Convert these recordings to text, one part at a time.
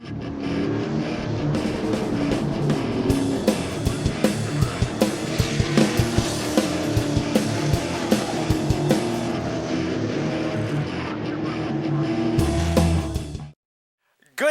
Good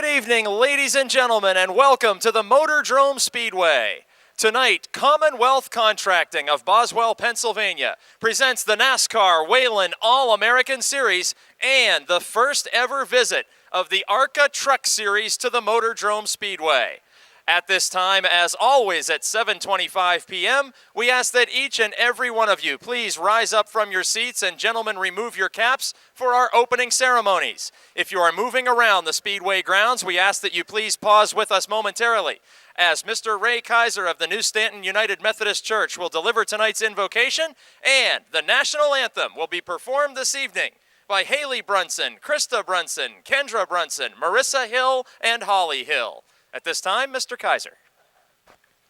evening, ladies and gentlemen, and welcome to the Motordrome Speedway. Tonight, Commonwealth Contracting of Boswell, Pennsylvania presents the NASCAR Whelen All-American Series and the first ever visit of the ARCA Truck Series to the Motordrome Speedway. At this time, as always at 7:25 p.m., we ask that each and every one of you please rise up from your seats and gentlemen remove your caps for our opening ceremonies. If you are moving around the Speedway grounds, we ask that you please pause with us momentarily as Mr. Ray Kaiser of the New Stanton United Methodist Church will deliver tonight's invocation, and the national anthem will be performed this evening by Haley Brunson, Krista Brunson, Kendra Brunson, Marissa Hill, and Holly Hill. At this time, Mr. Kaiser.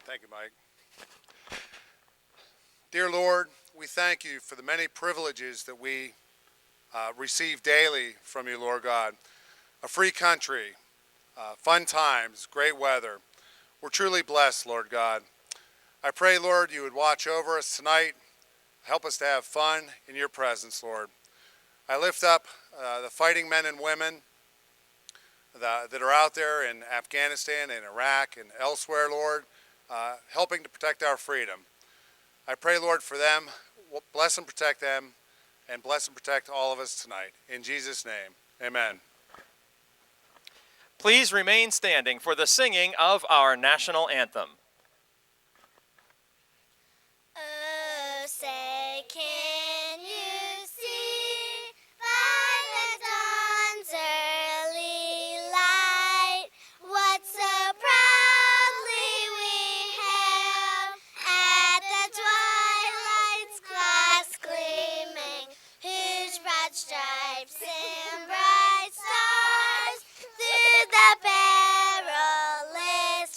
Thank you, Mike. Dear Lord, we thank you for the many privileges that we receive daily from you, Lord God. A free country, fun times, great weather. We're truly blessed, Lord God. I pray, Lord, you would watch over us tonight. Help us to have fun in your presence, Lord. I lift up the fighting men and women that are out there in Afghanistan and Iraq and elsewhere, Lord, helping to protect our freedom. I pray, Lord, for them. Bless and protect them, and bless and protect all of us tonight. In Jesus' name, amen. Please remain standing for the singing of our national anthem. Oh, say, can you see by the dawn's early light what so proudly we hailed at the twilight's glass gleaming, whose broad stripes and bright stars through the perilous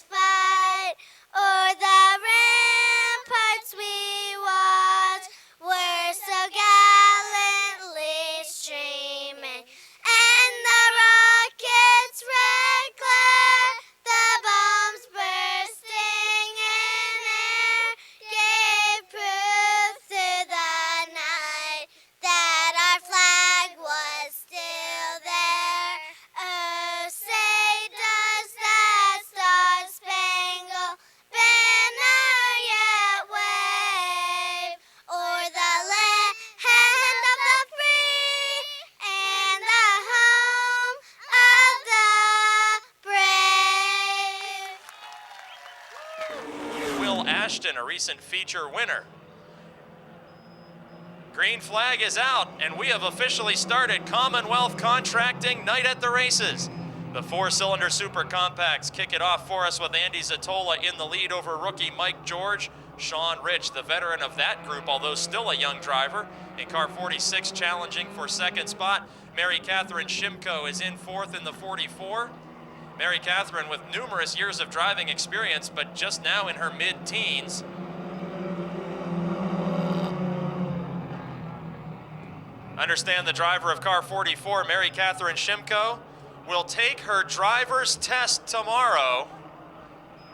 fight o'er the ramparts we watched were so gallantly streaming, and the rocket's red glare, the bombs bursting in air, gave proof through the night that our flag was still there. Oh, say does that star-spangled banner yet wave o'er the land of the free and the home of the brave? Will Ashton, a recent feature winner. Green flag is out, and we have officially started Commonwealth Contracting Night at the Races. The four-cylinder super compacts kick it off for us with Andy Zatola in the lead over rookie Mike George. Sean Rich, the veteran of that group, although still a young driver, in car 46 challenging for second spot. Mary Catherine Shimko is in fourth in the 44. Mary Catherine with numerous years of driving experience, but just now in her mid-teens. Understand the driver of car 44, Mary Catherine Shimko, will take her driver's test tomorrow.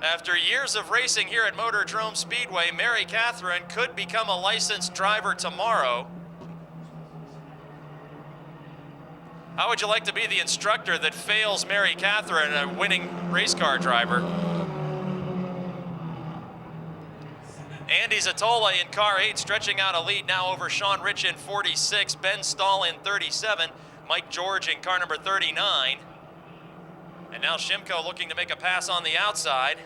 After years of racing here at Motordrome Speedway, Mary Catherine could become a licensed driver tomorrow. How would you like to be the instructor that fails Mary Catherine, a winning race car driver? Andy Zatola in car 8, stretching out a lead now over Sean Rich in 46, Ben Stahl in 37, Mike George in car number 39. And now Shimko looking to make a pass on the outside.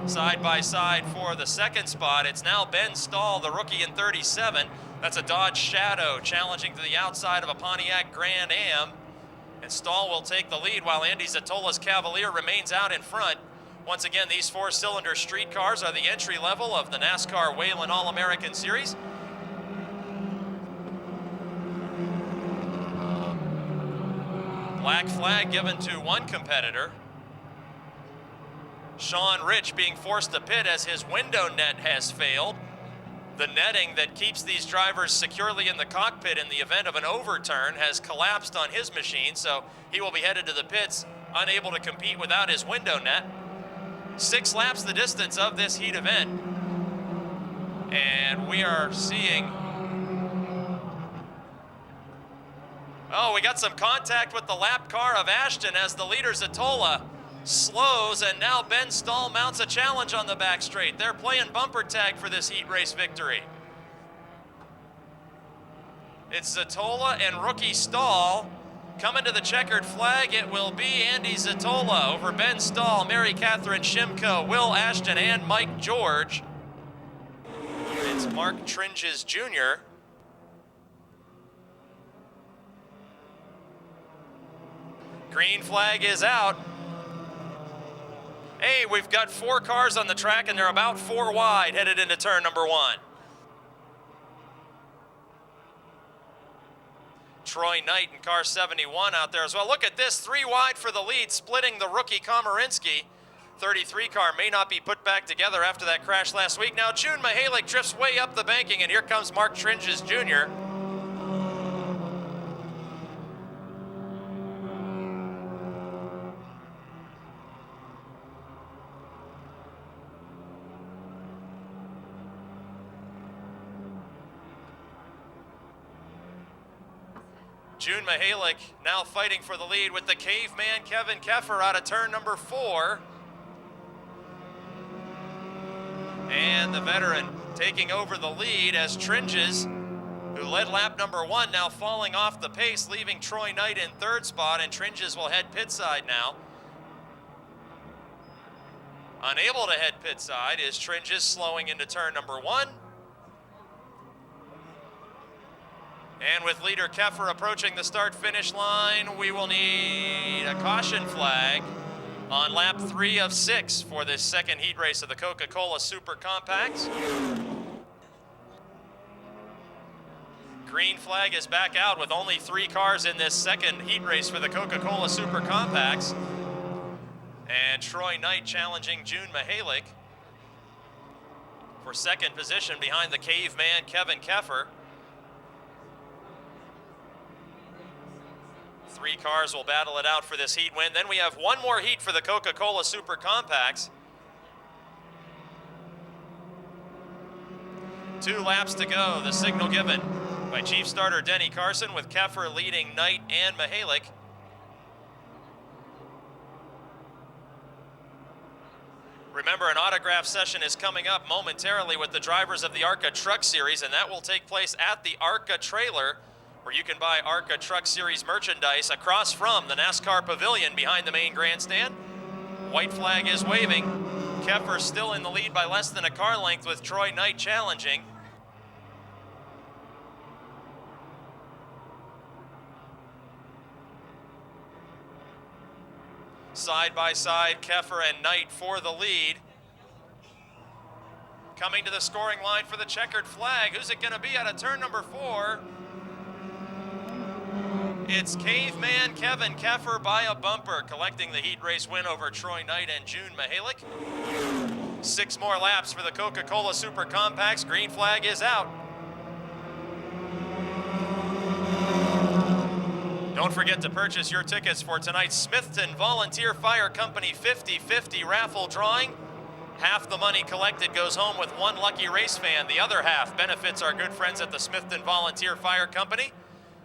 Side by side for the second spot, it's now Ben Stahl, the rookie in 37. That's a Dodge Shadow challenging to the outside of a Pontiac Grand Am. And Stahl will take the lead while Andy Zatola's Cavalier remains out in front. Once again, these four-cylinder street cars are the entry level of the NASCAR Whelen All-American Series. Black flag given to one competitor. Sean Rich being forced to pit as his window net has failed. The netting that keeps these drivers securely in the cockpit in the event of an overturn has collapsed on his machine, so he will be headed to the pits, unable to compete without his window net. 6 laps the distance of this heat event. And we are seeing... Oh, we got some contact with the lap car of Ashton as the leader Zatola slows, and now Ben Stahl mounts a challenge on the back straight. They're playing bumper tag for this heat race victory. It's Zatola and rookie Stahl coming to the checkered flag. It will be Andy Zatola over Ben Stahl, Mary Catherine Shimko, Will Ashton, and Mike George. It's Mark Tringes Jr. Green flag is out. Hey, we've got 4 cars on the track, and they're about 4 wide headed into turn number 1. Troy Knight in car 71 out there as well. Look at this, 3 wide for the lead, splitting the rookie Komarinsky. 33 car may not be put back together after that crash last week. Now June Mihalik drifts way up the banking, and here comes Mark Tringes Jr. June Mihalik now fighting for the lead with the caveman Kevin Koffler out of turn number 4. And the veteran taking over the lead as Tringes, who led lap number 1, now falling off the pace, leaving Troy Knight in 3rd spot, and Tringes will head pit side now. Unable to head pit side is Tringes, slowing into turn number 1. And with leader Koffler approaching the start-finish line, we will need a caution flag on lap 3 of 6 for this second heat race of the Coca-Cola Super Compacts. Green flag is back out with only 3 cars in this second heat race for the Coca-Cola Super Compacts. And Troy Knight challenging June Mihalik for second position behind the caveman Kevin Koffler. 3 cars will battle it out for this heat win. Then we have 1 more heat for the Coca-Cola Super Compacts. 2 laps to go, the signal given by chief starter Denny Carson, with Koffler leading Knight and Mihalik. Remember, an autograph session is coming up momentarily with the drivers of the ARCA Truck Series, and that will take place at the ARCA trailer, where you can buy ARCA Truck Series merchandise across from the NASCAR Pavilion behind the main grandstand. White flag is waving. Koffler still in the lead by less than a car length, with Troy Knight challenging. Side by side, Koffler and Knight for the lead. Coming to the scoring line for the checkered flag. Who's it going to be out of turn number 4? It's caveman Kevin Koffler by a bumper, collecting the heat race win over Troy Knight and June Mihalik. 6 more laps for the Coca-Cola Super Compacts. Green flag is out. Don't forget to purchase your tickets for tonight's Smithton Volunteer Fire Company 50-50 raffle drawing. Half the money collected goes home with 1 lucky race fan. The other half benefits our good friends at the Smithton Volunteer Fire Company.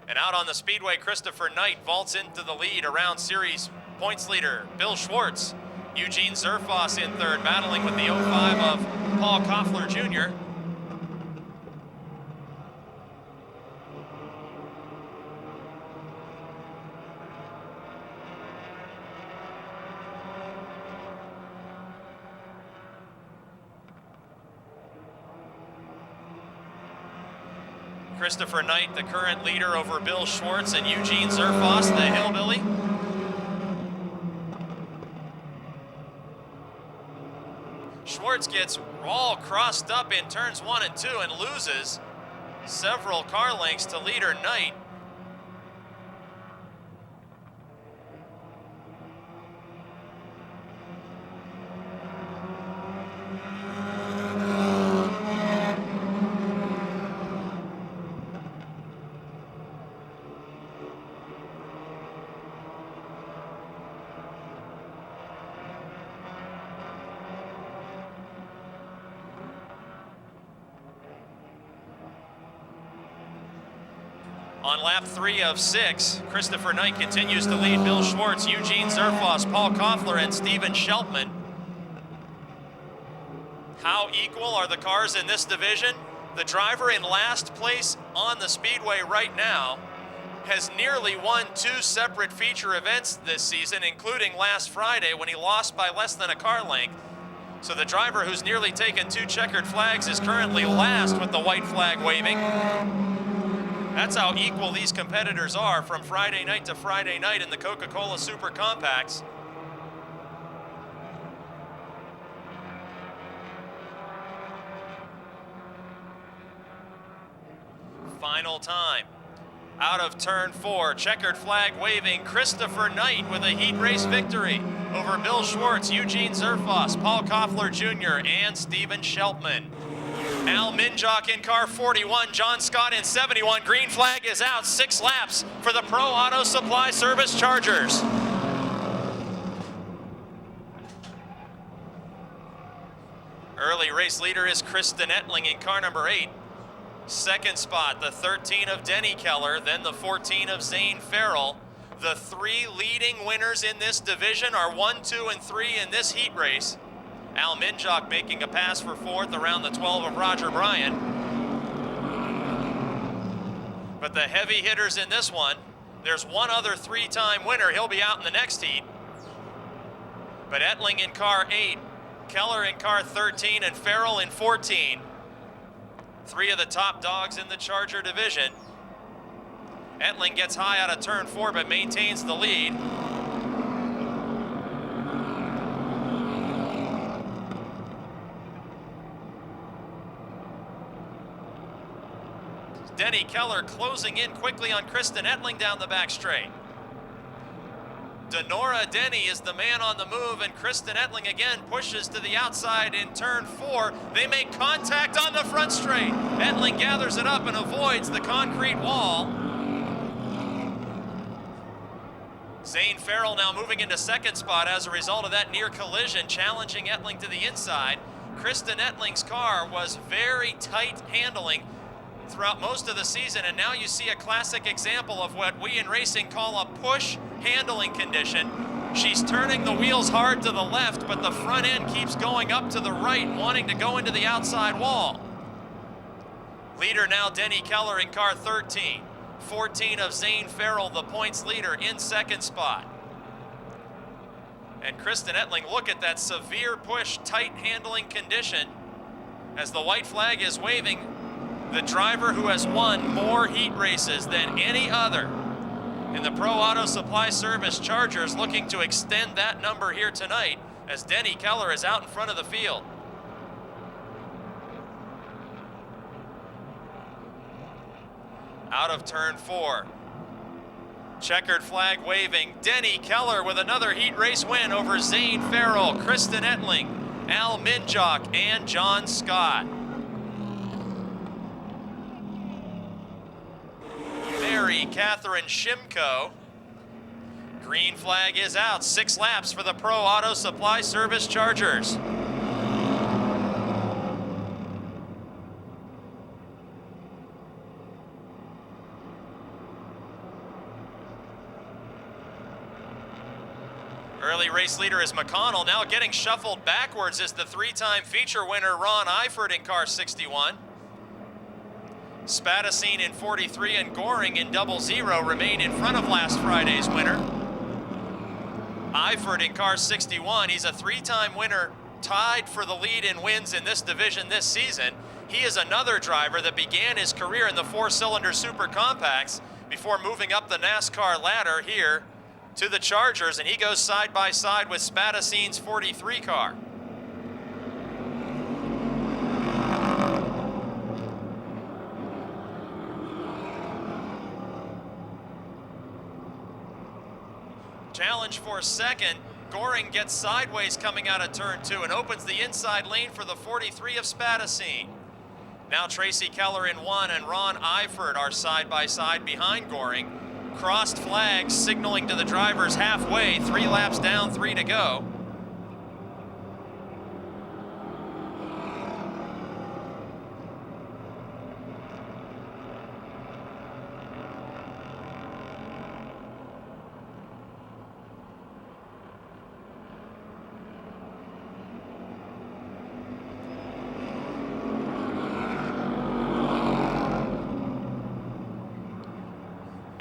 And out on the speedway, Christopher Knight vaults into the lead around series points leader Bill Schwartz. Eugene Zerfoss in 3rd, battling with the 05 of Paul Koffler Jr. Christopher Knight, the current leader, over Bill Schwartz and Eugene Zerfoss, the hillbilly. Schwartz gets all crossed up in turns 1 and 2 and loses several car lengths to leader Knight. On lap 3 of 6, Christopher Knight continues to lead Bill Schwartz, Eugene Zerfoss, Paul Koffler, and Steven Scheltman. How equal are the cars in this division? The driver in last place on the speedway right now has nearly won 2 separate feature events this season, including last Friday when he lost by less than a car length. So the driver who's nearly taken 2 checkered flags is currently last with the white flag waving. That's how equal these competitors are from Friday night to Friday night in the Coca-Cola Super Compacts. Final time. Out of turn 4, checkered flag waving, Christopher Knight with a heat race victory over Bill Schwartz, Eugene Zerfoss, Paul Koffler Jr., and Steven Scheltman. Al Minjock in car 41, John Scott in 71. Green flag is out, 6 laps for the Pro Auto Supply Service Chargers. Early race leader is Kristen Ettling in car number 8. Second spot, the 13 of Denny Keller, then the 14 of Zane Farrell. The 3 leading winners in this division are 1, 2, and 3 in this heat race. Al Minjock making a pass for 4th around the 12 of Roger Bryan. But the heavy hitters in this one, there's one other 3-time winner. He'll be out in the next heat. But Ettling in car 8, Keller in car 13, and Farrell in 14. 3 of the top dogs in the Charger division. Ettling gets high out of turn 4 but maintains the lead. Denny Keller closing in quickly on Kristen Ettling down the back straight. Denora Denny is the man on the move, and Kristen Ettling again pushes to the outside in turn 4. They make contact on the front straight. Ettling gathers it up and avoids the concrete wall. Zane Farrell now moving into second spot as a result of that near collision, challenging Ettling to the inside. Kristen Ettling's car was very tight handling throughout most of the season, and now you see a classic example of what we in racing call a push handling condition. She's turning the wheels hard to the left, but the front end keeps going up to the right, wanting to go into the outside wall. Leader now Denny Keller in car 13. 14 of Zane Farrell, the points leader, in second spot. And Kristen Ettling, look at that severe push, tight handling condition. As the white flag is waving, the driver who has won more heat races than any other in the Pro Auto Supply Service Chargers, looking to extend that number here tonight as Denny Keller is out in front of the field. Out of turn 4. Checkered flag waving. Denny Keller with another heat race win over Zane Farrell, Kristen Ettling, Al Minjock, and John Scott. Mary Catherine Shimko. Green flag is out. 6 laps for the Pro Auto Supply Service Chargers. Early race leader is Mcconnell. Now getting shuffled backwards is the 3-time feature winner Ron Eifert in car 61. Spadacine in 43 and Goring in 00 remain in front of last Friday's winner. Eifert in car 61, he's a 3-time winner, tied for the lead in wins in this division this season. He is another driver that began his career in the 4-cylinder Super Compacts before moving up the NASCAR ladder here to the Chargers, and he goes side by side with Spadacine's 43 car. Challenge for second. Goring gets sideways coming out of turn 2 and opens the inside lane for the 43 of Spadacine. Now Tracy Keller in 1 and Ron Eifert are side by side behind Goring. Crossed flags signaling to the drivers halfway, 3 laps down, 3 to go.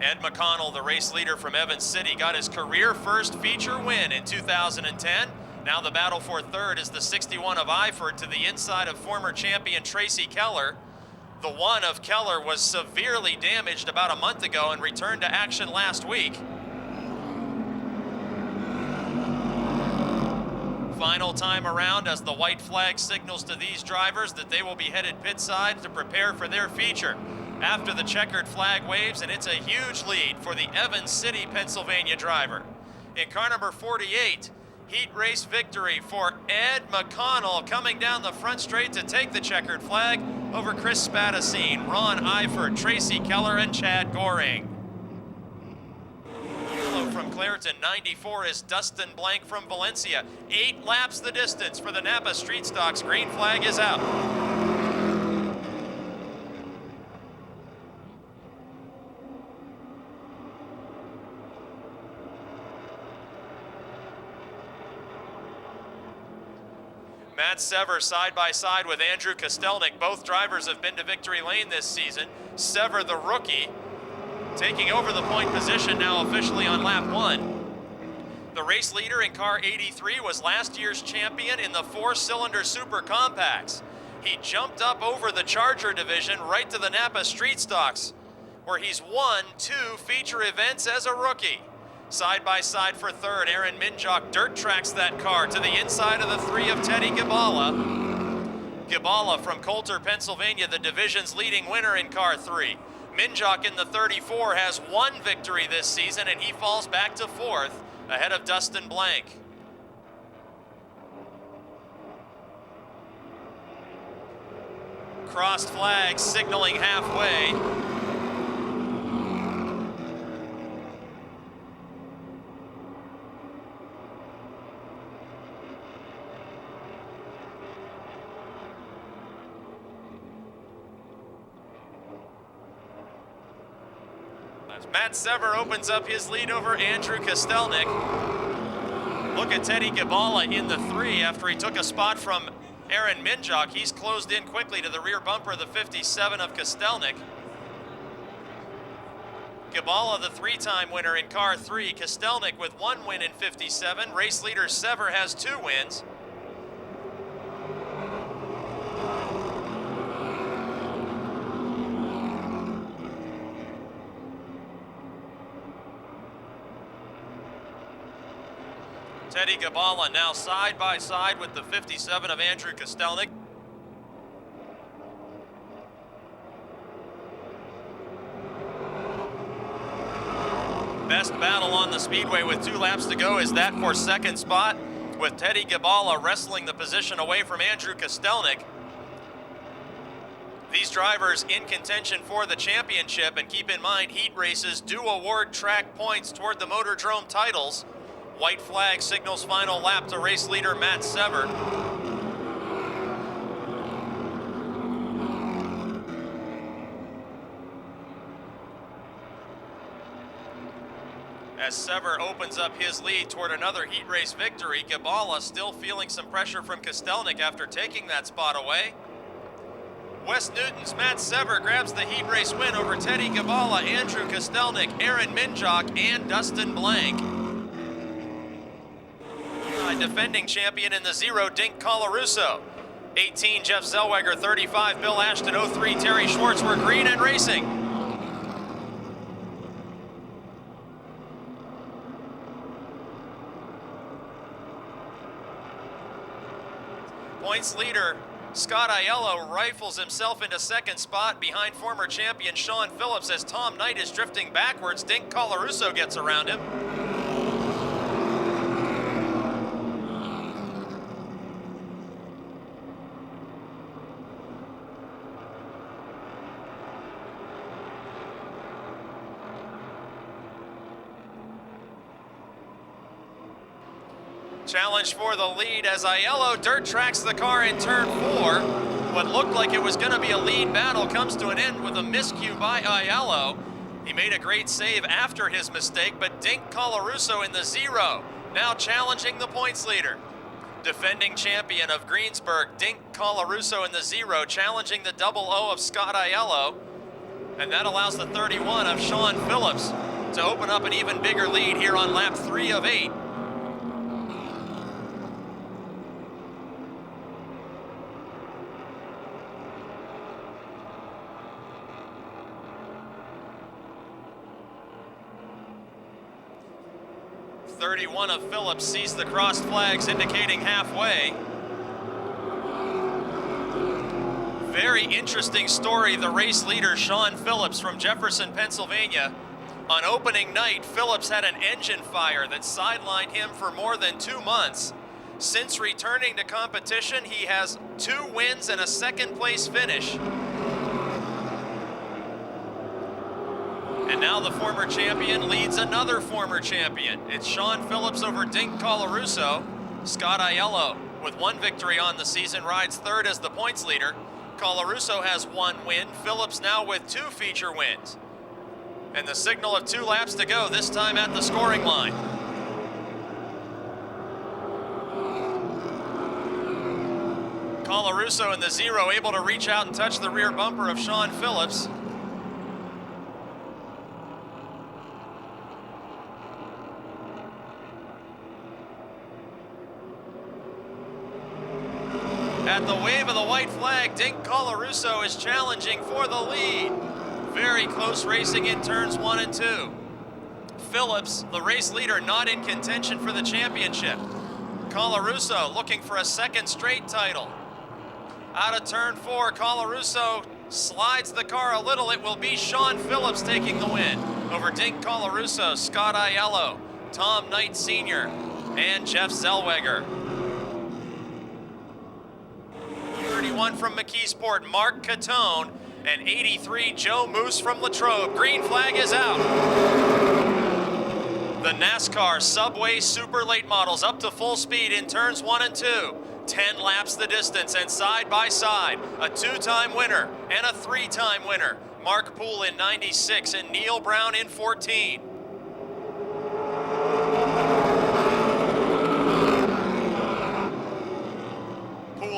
Ed Mcconnell, the race leader from Evans City, got his career first feature win in 2010. Now the battle for third is the 61 of Iford to the inside of former champion Tracy Keller. The one of Keller was severely damaged about a month ago and returned to action last week. Final time around as the white flag signals to these drivers that they will be headed pit side to prepare for their feature. After the checkered flag waves, and it's a huge lead for the Evans City, Pennsylvania driver. In car number 48, heat race victory for Ed Mcconnell, coming down the front straight to take the checkered flag over Chris Spadacine, Ron Iford, Tracy Keller, and Chad Goring. Yellow from Clareton, 94 is Dustin Blank from Valencia. 8 laps the distance for the Napa Street Stocks. Green flag is out. Matt Sever side by side with Andrew Kostelnik. Both drivers have been to victory lane this season. Sever, the rookie, taking over the point position now officially on lap 1. The race leader in car 83 was last year's champion in the 4-cylinder Super Compacts. He jumped up over the Charger division right to the Napa Street Stocks, where he's won 2 feature events as a rookie. Side by side for third, Aaron Minjock dirt tracks that car to the inside of the 3 of Teddy Gibala. Gibala from Coulter, Pennsylvania, the division's leading winner in car 3. Minjock in the 34 has 1 victory this season, and he falls back to 4th ahead of Dustin Blank. Crossed flags signaling halfway. Matt Sever opens up his lead over Andrew Kostelnik. Look at Teddy Gibala in the 3 after he took a spot from Aaron Minjock. He's closed in quickly to the rear bumper of the 57 of Kostelnik. Gibala, the 3-time winner in car 3. Kostelnik with 1 win in 57. Race leader Sever has 2 wins. Teddy Gibala now side by side with the 57 of Andrew Kostelnik. Best battle on the speedway with 2 laps to go is that for second spot, with Teddy Gibala wrestling the position away from Andrew Kostelnik. These drivers in contention for the championship, and keep in mind, heat races do award track points toward the Motordrome titles. White flag signals final lap to race leader Matt Sever. As Sever opens up his lead toward another heat race victory, Gibala still feeling some pressure from Kostelnik after taking that spot away. West Newton's Matt Sever grabs the heat race win over Teddy Gibala, Andrew Kostelnik, Aaron Minjock, and Dustin Blank. Defending champion in the 0, Dink Colarusso. 18, Jeff Zellweger. 35, Bill Ashton. 03, Terry Schwartz were green and racing. Points leader Scott Aiello rifles himself into second spot behind former champion Sean Phillips as Tom Knight is drifting backwards. Dink Colarusso gets around him. Challenge for the lead as Aiello dirt tracks the car in turn 4. What looked like it was going to be a lead battle comes to an end with a miscue by Aiello. He made a great save after his mistake, but Dink Colarusso in the 0, now challenging the points leader. Defending champion of Greensburg, Dink Colarusso in the 0, challenging the 00 of Scott Aiello. And that allows the 31 of Sean Phillips to open up an even bigger lead here on lap 3 of 8. .31 of Phillips sees the crossed flags indicating halfway. Very interesting story, the race leader, Sean Phillips from Jefferson, Pennsylvania. On opening night, Phillips had an engine fire that sidelined him for more than 2 months. Since returning to competition, he has 2 wins and a second place finish. And now the former champion leads another former champion. It's Sean Phillips over Dink Colarusso. Scott Aiello, with 1 victory on the season, rides third as the points leader. Colarusso has 1 win, Phillips now with 2 feature wins. And the signal of 2 laps to go, this time at the scoring line. Colarusso in the 0 able to reach out and touch the rear bumper of Sean Phillips. At the wave of the white flag, Dink Colarusso is challenging for the lead. Very close racing in turns 1 and 2. Phillips, the race leader, not in contention for the championship. Colarusso looking for a second straight title. Out of turn 4, Colarusso slides the car a little. It will be Sean Phillips taking the win over Dink Colarusso, Scott Aiello, Tom Knight Sr., and Jeff Zellweger. 31 from McKeesport, Mark Catone, and 83, Joe Moose from Latrobe. Green flag is out. The NASCAR Subway Super Late Models up to full speed in turns 1 and 2. 10 laps the distance, and side by side, a 2-time winner and a 3-time winner. Mark Poole in 96 and Neil Brown in 14.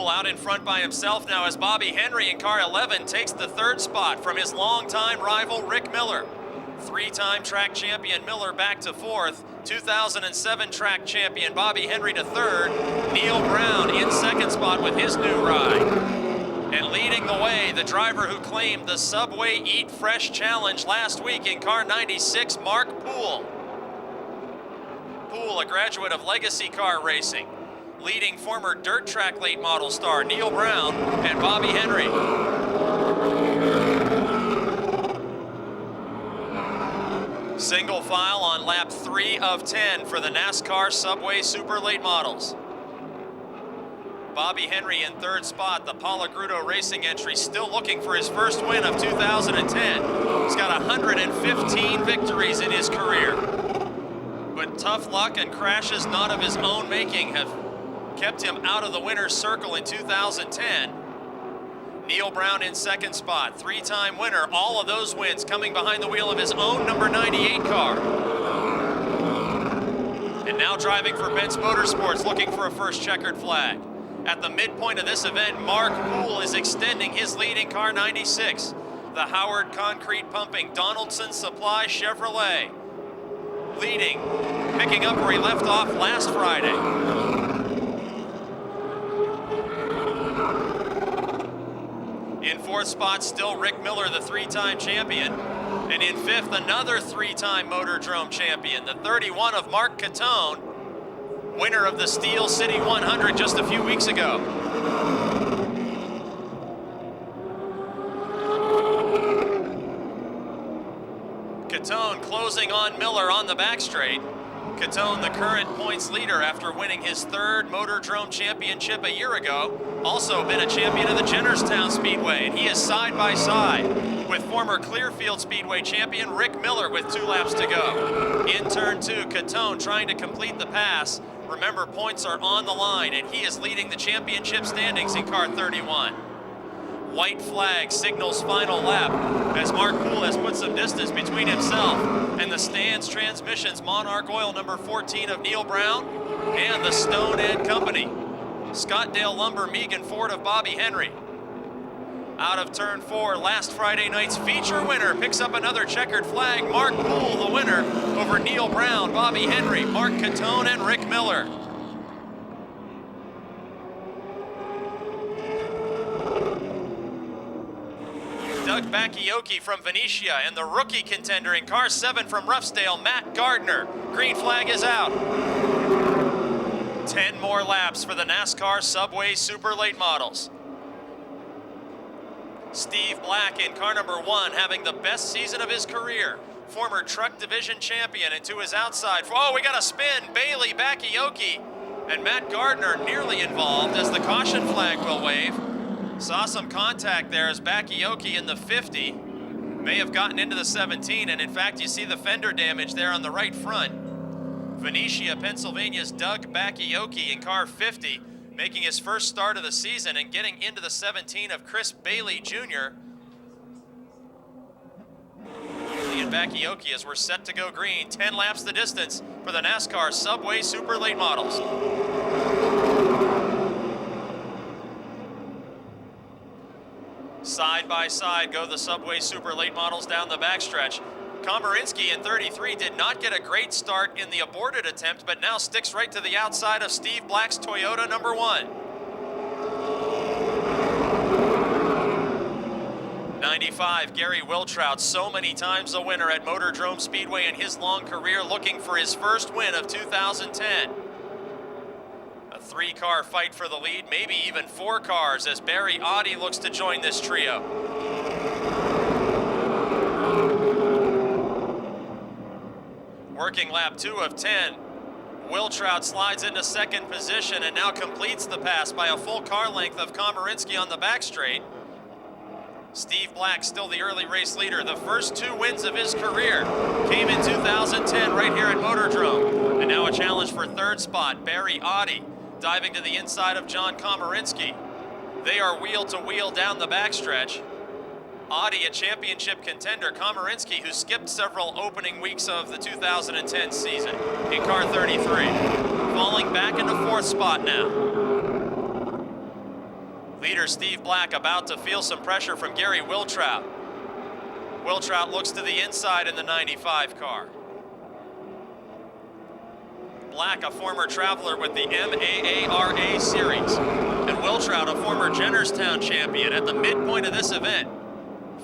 Out in front by himself now as Bobby Henry in car 11 takes the 3rd spot from his longtime rival Rick Miller. 3-time track champion Miller back to 4th. 2007 track champion Bobby Henry to 3rd. Neil Brown in 2nd spot with his new ride. And leading the way, the driver who claimed the Subway Eat Fresh Challenge last week in car 96, Mark Poole. Poole, a graduate of Legacy Car Racing, leading former dirt track late model star Neil Brown and Bobby Henry. Single file on lap 3 of 10 for the NASCAR Subway Super Late Models. Bobby Henry in 3rd spot, the Palagrudo Racing entry, still looking for his first win of 2010. He's got 115 victories in his career. But tough luck and crashes not of his own making have kept him out of the winner's circle in 2010. Neil Brown in 2nd spot, 3-time winner. All of those wins coming behind the wheel of his own number 98 car. And now driving for Benz Motorsports, looking for a first checkered flag. At the midpoint of this event, Mark Poole is extending his lead in car 96. The Howard Concrete Pumping Donaldson Supply Chevrolet leading, picking up where he left off last Friday. In 4th spot, still Rick Miller, the 3-time champion. And in 5th, another 3-time Motordrome champion, the 31 of Mark Catone, winner of the Steel City 100 just a few weeks ago. Catone closing on Miller on the back straight. Catone, the current points leader after winning his 3rd Motordrome championship a year ago. Also been a champion of the Jennerstown Speedway, and he is side by side with former Clearfield Speedway champion Rick Miller with 2 laps to go. In turn 2, Catone trying to complete the pass. Remember, points are on the line, and he is leading the championship standings in car 31. White flag signals final lap as Mark Poole has put some distance between himself and the Stans Transmissions Monarch Oil number 14 of Neil Brown and the Stone and Company. Scottdale Lumber Megan Ford of Bobby Henry. Out of turn 4, last Friday night's feature winner picks up another checkered flag. Mark Poole, the winner, over Neil Brown, Bobby Henry, Mark Catone, and Rick Miller. Doug Bakioki from Venetia and the rookie contender in car 7 from Ruffsdale, Matt Gardner. Green flag is out. 10 more laps for the NASCAR Subway Super Late Models. Steve Black in car number 1 having the best season of his career. Former truck division champion, and to his outside. Oh, we got a spin. Bailey, Bakioki, and Matt Gardner nearly involved as the caution flag will wave. Saw some contact there as Bakioki in the 50 may have gotten into the 17, and in fact you see the fender damage there on the right front. Venetia, Pennsylvania's Doug Bakioki in car 50, making his first start of the season and getting into the 17 of Chris Bailey Jr. And Bakioki as we're set to go green. 10 laps the distance for the NASCAR Subway Super Late Models. Side by side go the Subway Super Late Models down the backstretch. Komarinsky in 33 did not get a great start in the aborted attempt, but now sticks right to the outside of Steve Black's Toyota number 1. 95, Gary Wiltrout, so many times a winner at Motordrome Speedway in his long career, looking for his first win of 2010. A 3-car fight for the lead, maybe even 4 cars as Barry Audi looks to join this trio. Working lap 2 of 10. Wiltrout slides into second position and now completes the pass by a full car length of Komarinsky on the back straight. Steve Black still the early race leader. The first 2 wins of his career came in 2010 right here at Motordrome. And now a challenge for 3rd spot, Barry Audi, diving to the inside of John Komarinsky. They are wheel to wheel down the backstretch. Audi, a championship contender. Komarinsky, who skipped several opening weeks of the 2010 season in car 33, falling back into 4th spot now. Leader Steve Black about to feel some pressure from Gary Wiltrout. Wiltrout looks to the inside in the 95 car. Black, a former traveler with the MAARA series, and Wiltrout, a former Jennerstown champion at the midpoint of this event.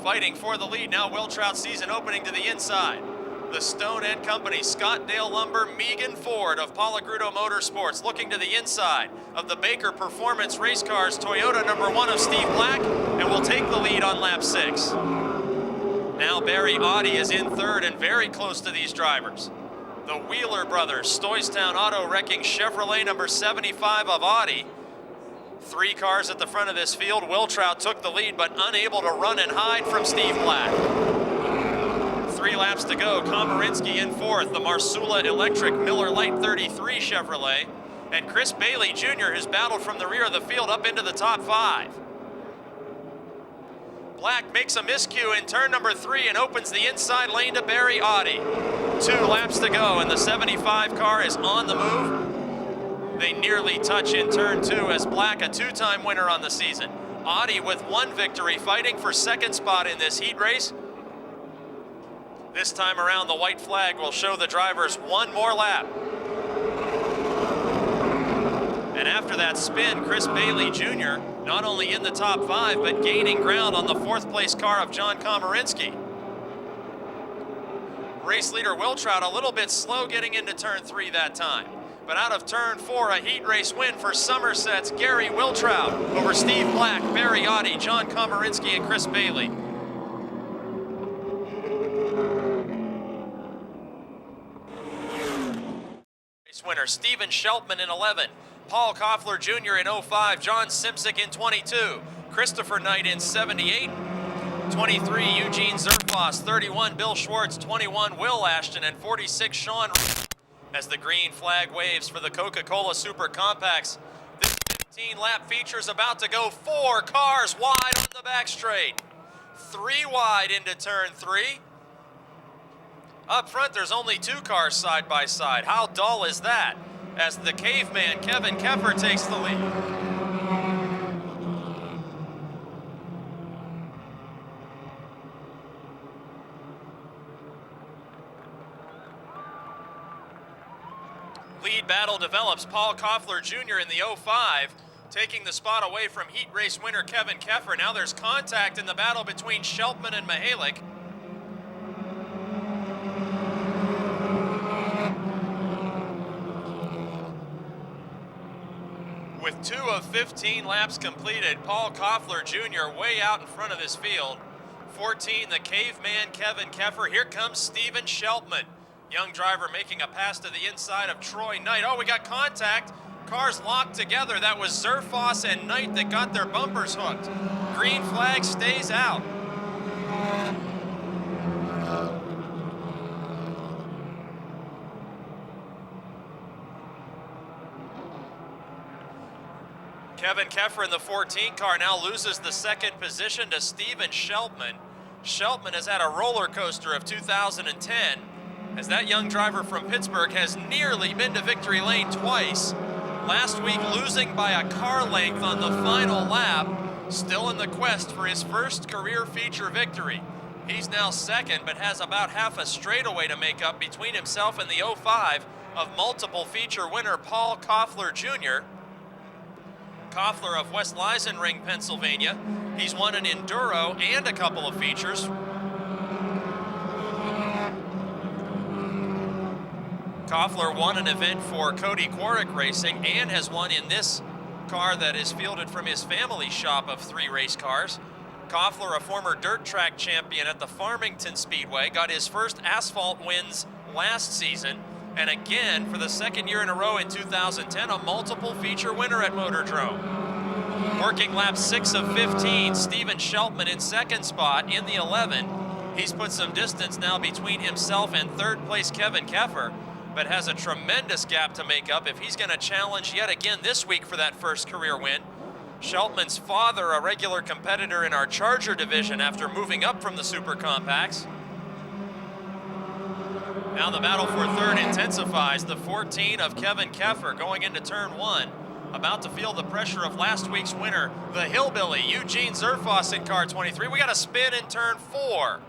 Fighting for the lead now. Wiltrout season opening to the inside. The Stone and Company, Scottdale Lumber, Megan Ford of Palagrudo Motorsports looking to the inside of the Baker Performance Race Cars Toyota number 1 of Steve Black, and will take the lead on lap 6. Now Barry Audi is in 3rd and very close to these drivers. The Wheeler brothers, Stoystown Auto wrecking Chevrolet number 75 of Audi. 3 cars at the front of this field. Wiltrout took the lead, but unable to run and hide from Steve Black. 3 laps to go. Komarinsky in 4th. The Marsula Electric Miller Lite 33 Chevrolet. And Chris Bailey Jr. has battled from the rear of the field up into the top 5. Black makes a miscue in turn number 3 and opens the inside lane to Barry Audi. 2 laps to go, and the 75 car is on the move. They nearly touch in turn 2 as Black, a 2-time winner on the season. Audi with 1 victory, fighting for 2nd spot in this heat race. This time around, the white flag will show the drivers 1 more lap. And after that spin, Chris Bailey Jr. not only in the top 5, but gaining ground on the 4th place car of John Komarinsky. Race leader Wiltrout a little bit slow getting into turn 3 that time. But out of turn 4, a heat race win for Somerset's Gary Wiltrout over Steve Black, Barry Audi, John Komarinsky, and Chris Bailey. Race winner Steven Sheltman in 11, Paul Koffler Jr. in 05, John Simsick in 22, Christopher Knight in 78, 23 Eugene Zerfoss, 31 Bill Schwartz, 21 Will Ashton, and 46 Sean. As the green flag waves for the Coca-Cola Super Compacts, this 15-lap feature is about to go 4 cars wide on the back straight. 3 wide into turn 3. Up front, there's only 2 cars side by side. How dull is that? As the caveman, Kevin Kepper, takes the lead. Lead battle develops. Paul Koffler Jr. in the 05, taking the spot away from heat race winner Kevin Koeffler. Now there's contact in the battle between Sheltman and Mihalik. With 2 of 15 laps completed, Paul Koffler Jr. way out in front of his field. 14, the caveman Kevin Koeffler. Here comes Steven Sheltman. Young driver making a pass to the inside of Troy Knight. Oh, we got contact. Cars locked together. That was Zerfoss and Knight that got their bumpers hooked. Green flag stays out. Kevin Koeffler in the 14 car now loses the second position to Steven Sheltman. Sheltman has had a roller coaster of 2010, as that young driver from Pittsburgh has nearly been to victory lane twice. Last week losing by a car length on the final lap, still in the quest for his first career feature victory. He's now second, but has about half a straightaway to make up between himself and the 05 of multiple feature winner Paul Koffler Jr. Koffler of West Leisenring, Pennsylvania. He's won an enduro and a couple of features. Koffler won an event for Cody Quarrick Racing and has won in this car that is fielded from his family shop of 3 race cars. Koffler, a former dirt track champion at the Farmington Speedway, got his first asphalt wins last season, and again for the second year in a row in 2010, a multiple feature winner at Motordrome. Working lap 6 of 15, Steven Sheltman in second spot in the 11. He's put some distance now between himself and third place Kevin Koeffler, but has a tremendous gap to make up if he's going to challenge yet again this week for that first career win. Sheltman's father, a regular competitor in our Charger division after moving up from the Super Compacts. Now the battle for third intensifies. The 14 of Kevin Koeffler going into turn 1, about to feel the pressure of last week's winner, the hillbilly Eugene Zerfoss in car 23. We got a spin in turn 4.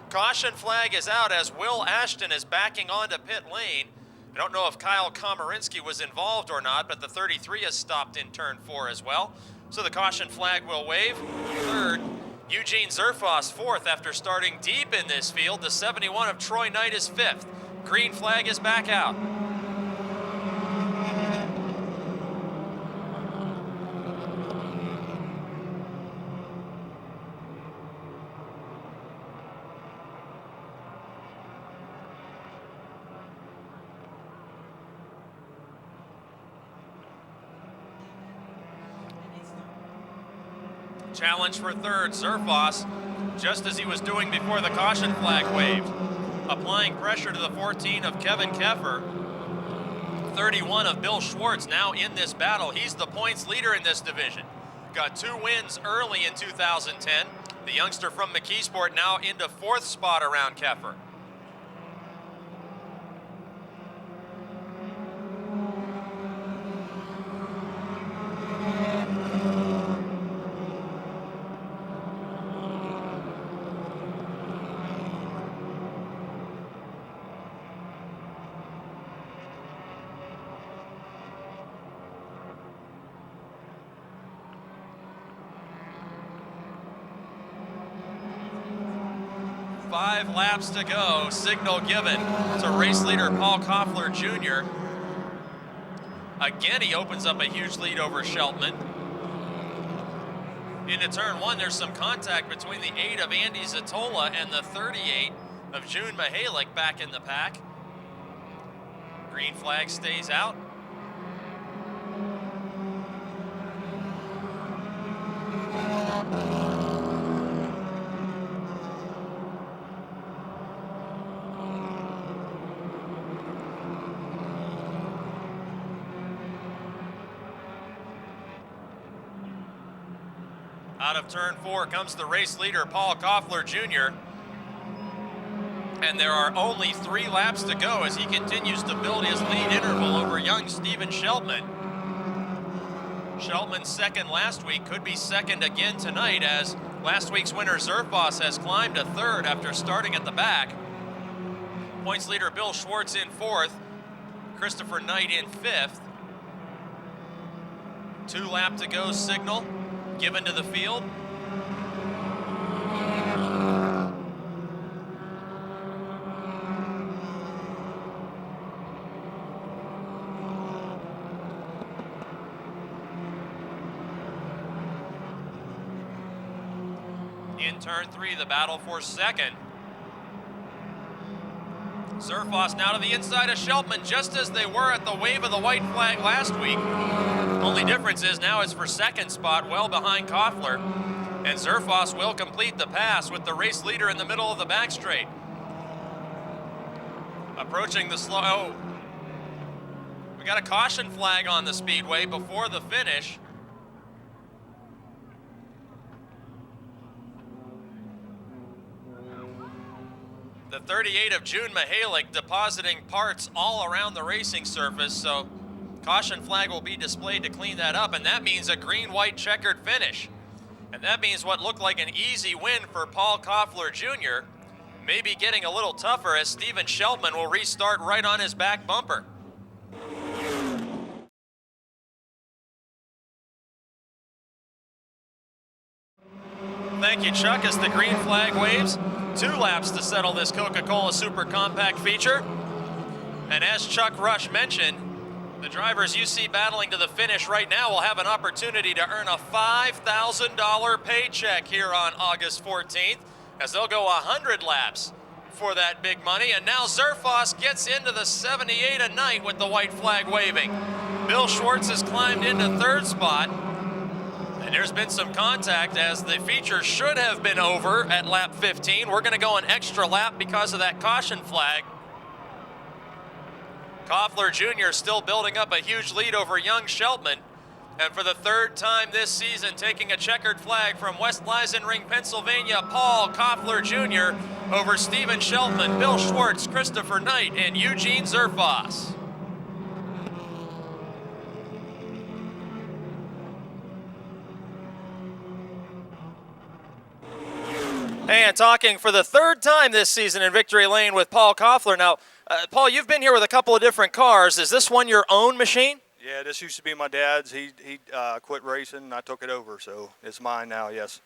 Caution flag is out as Will Ashton is backing onto pit lane. I don't know if Kyle Komarinsky was involved or not, but the 33 has stopped in turn 4 as well. So the caution flag will wave. Third, Eugene Zerfoss fourth after starting deep in this field. The 71 of Troy Knight is fifth. Green flag is back out. Challenge for third, Zerfoss, just as he was doing before the caution flag waved. Applying pressure to the 14 of Kevin Koeffler. 31 of Bill Schwartz now in this battle. He's the points leader in this division. Got 2 wins early in 2010. The youngster from McKeesport now into 4th spot around Koeffler. Five laps to go, signal given to race leader Paul Koffler Jr. Again, he opens up a huge lead over Sheltman. Into turn 1, there's some contact between the 8 of Andy Zatola and the 38 of June Mihalik back in the pack. Green flag stays out. Out of turn 4 comes the race leader, Paul Koffler Jr. And there are only 3 laps to go as he continues to build his lead interval over young Steven Sheltman. Sheltman's second last week could be second again tonight, as last week's winner Zerfoss has climbed to 3rd after starting at the back. Points leader Bill Schwartz in 4th. Christopher Knight in 5th. 2 lap to go signal given to the field. In turn 3, the battle for second. Zerfoss now to the inside of Sheltman, just as they were at the wave of the white flag last week. Only difference is now it's for second spot, well behind Koffler. And Zerfoss will complete the pass with the race leader in the middle of the back straight. Approaching the slow. Oh. We got a caution flag on the speedway before the finish. The 38 of June Mihalik depositing parts all around the racing surface, so caution flag will be displayed to clean that up, and that means a green-white checkered finish. And that means what looked like an easy win for Paul Koffler Jr. may be getting a little tougher as Steven Sheltman will restart right on his back bumper. Thank you, Chuck, as the green flag waves. 2 laps to settle this Coca-Cola Super Compact feature. And as Chuck Rush mentioned, the drivers you see battling to the finish right now will have an opportunity to earn a $5,000 paycheck here on August 14th, as they'll go 100 laps for that big money. And now Zerfoss gets into the 78 a night with the white flag waving. Bill Schwartz has climbed into 3rd spot. And there's been some contact as the feature should have been over at lap 15. We're going to go an extra lap because of that caution flag. Koffler Jr. still building up a huge lead over young Sheltman. And for the 3rd time this season, taking a checkered flag from West Leisenring, Pennsylvania, Paul Koffler Jr. over Steven Sheltman, Bill Schwartz, Christopher Knight, and Eugene Zerfoss. And talking for the 3rd time this season in Victory Lane with Paul Koffler. Now, Paul, you've been here with a couple of different cars. Is this one your own machine? Yeah, this used to be my dad's. He quit racing, and I took it over, so it's mine now, yes.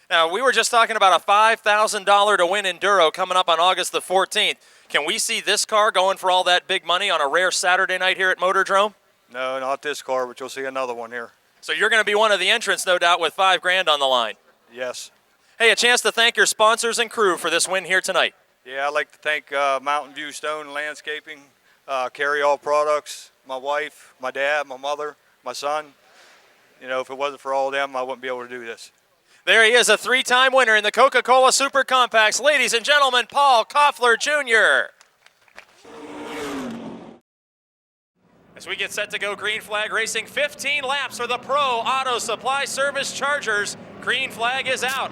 Now, we were just talking about a $5,000 to win Enduro coming up on August the 14th. Can we see this car going for all that big money on a rare Saturday night here at Motordrome? No, not this car, but you'll see another one here. So you're going to be one of the entrants, no doubt, with $5 grand on the line. Yes. Hey, a chance to thank your sponsors and crew for this win here tonight. Yeah, I'd like to thank Mountain View Stone Landscaping, Carry All Products, my wife, my dad, my mother, my son. You know, if it wasn't for all of them, I wouldn't be able to do this. There he is, a 3-time winner in the Coca-Cola Super Compacts. Ladies and gentlemen, Paul Koffler Jr. As we get set to go green flag racing, 15 laps for the Pro Auto Supply Service Chargers. Green flag is out.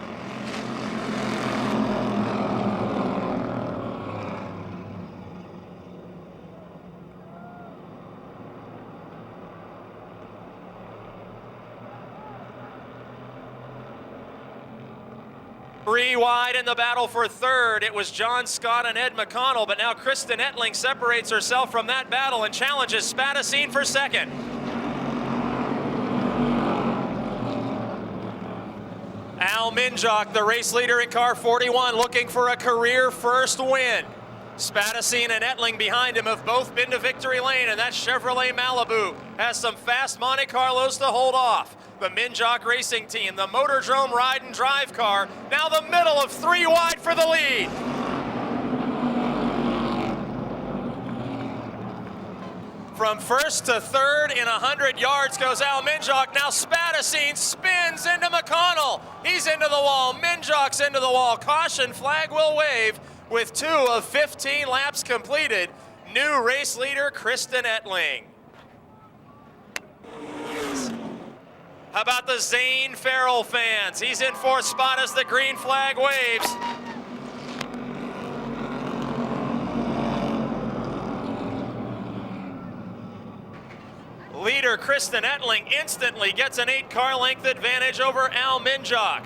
Three wide in the battle for 3rd. It was John Scott and Ed McConnell, but now Kristen Ettling separates herself from that battle and challenges Spadasine for 2nd. Al Minjock, the race leader in car 41, looking for a career 1st win. Spadasine and Ettling behind him have both been to victory lane, and that Chevrolet Malibu has some fast Monte Carlos to hold off. The Minjock Racing Team, the Motordrome Ride and Drive car, now the middle of 3 wide for the lead. From 1st to 3rd in 100 yards goes Al Minjock. Now Spadasine spins into McConnell. He's into the wall. Minjock's into the wall. Caution flag will wave with 2 of 15 laps completed. New race leader Kristen Ettling. How about the Zane Farrell fans? He's in 4th spot as the green flag waves. Leader Kristen Ettling instantly gets an 8-car length advantage over Al Minjock.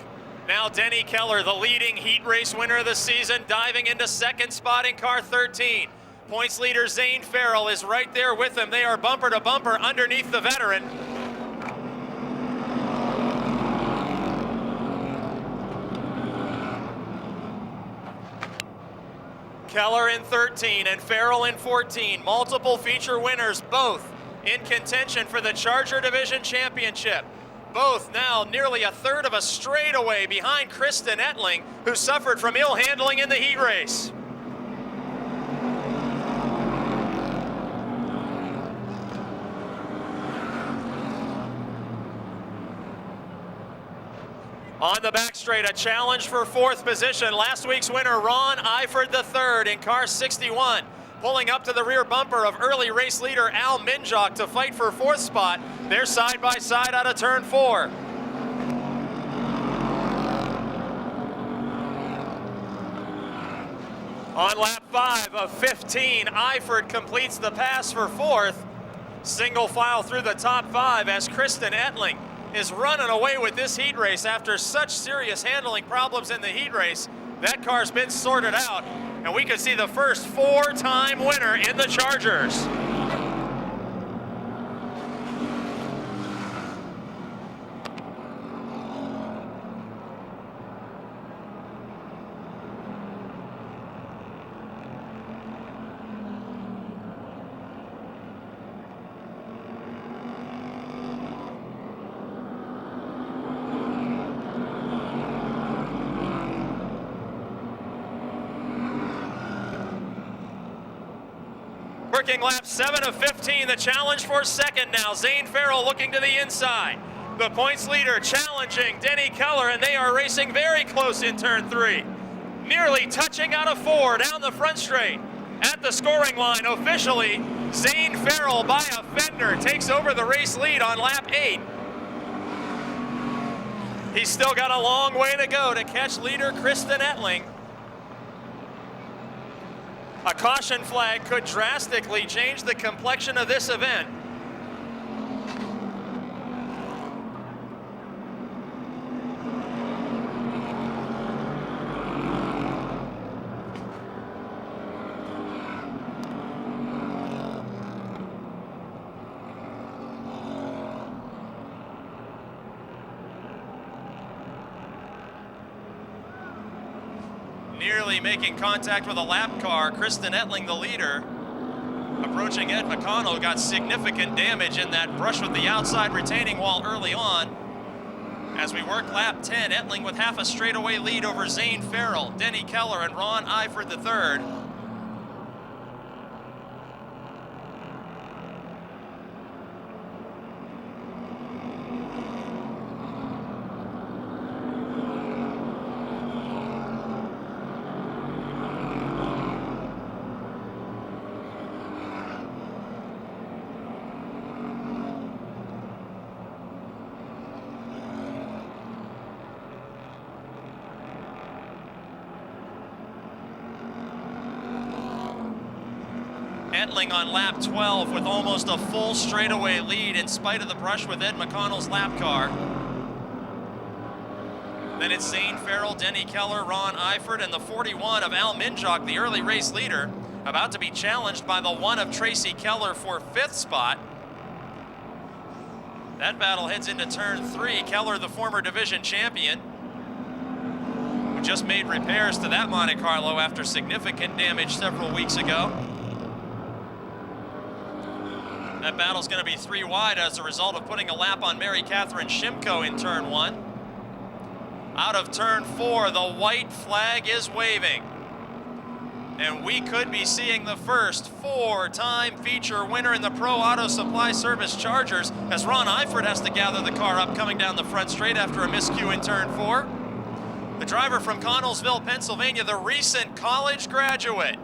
Now Denny Keller, the leading heat race winner of the season, diving into 2nd spot in car 13. Points leader Zane Farrell is right there with him. They are bumper to bumper underneath the veteran. Keller in 13 and Farrell in 14. Multiple feature winners, both in contention for the Charger Division Championship. Both now nearly a third of a straightaway behind Kristen Ettling, who suffered from ill handling in the heat race. On the back straight, a challenge for fourth position. Last week's winner, Ron Eifert III in car 61. Pulling up to the rear bumper of early race leader Al Minjock to fight for fourth spot. They're side by side out of turn 4. On lap 5 of 15, Eifert completes the pass for fourth. Single file through the top 5 as Kristen Ettling is running away with this heat race after such serious handling problems in the heat race. That car's been sorted out, and we could see the first 4-time winner in the Chargers. Working lap 7 of 15, the challenge for second now. Zane Farrell looking to the inside. The points leader challenging Denny Keller, and they are racing very close in turn 3. Nearly touching out of 4 down the front straight. At the scoring line, officially, Zane Farrell by a fender takes over the race lead on lap 8. He's still got a long way to go to catch leader Kristen Ettling. A caution flag could drastically change the complexion of this event. Nearly making contact with a lap car. Kristen Ettling, the leader, approaching Ed Mcconnell, got significant damage in that brush with the outside retaining wall early on. As we work lap 10, Ettling with half a straightaway lead over Zane Farrell, Denny Keller, and Ron Eifert III. Ettling on lap 12 with almost a full straightaway lead in spite of the brush with Ed McConnell's lap car. Then it's Zane Farrell, Denny Keller, Ron Eifert, and the 41 of Al Minjock, the early race leader, about to be challenged by the 1 of Tracy Keller for 5th spot. That battle heads into turn 3. Keller, the former division champion, who just made repairs to that Monte Carlo after significant damage several weeks ago. That battle's going to be 3 wide as a result of putting a lap on Mary Catherine Shimko in turn 1. Out of turn 4, the white flag is waving. And we could be seeing the first 4-time feature winner in the Pro Auto Supply Service Chargers as Ron Eifert has to gather the car up coming down the front straight after a miscue in turn 4. The driver from Connellsville, Pennsylvania, the recent college graduate.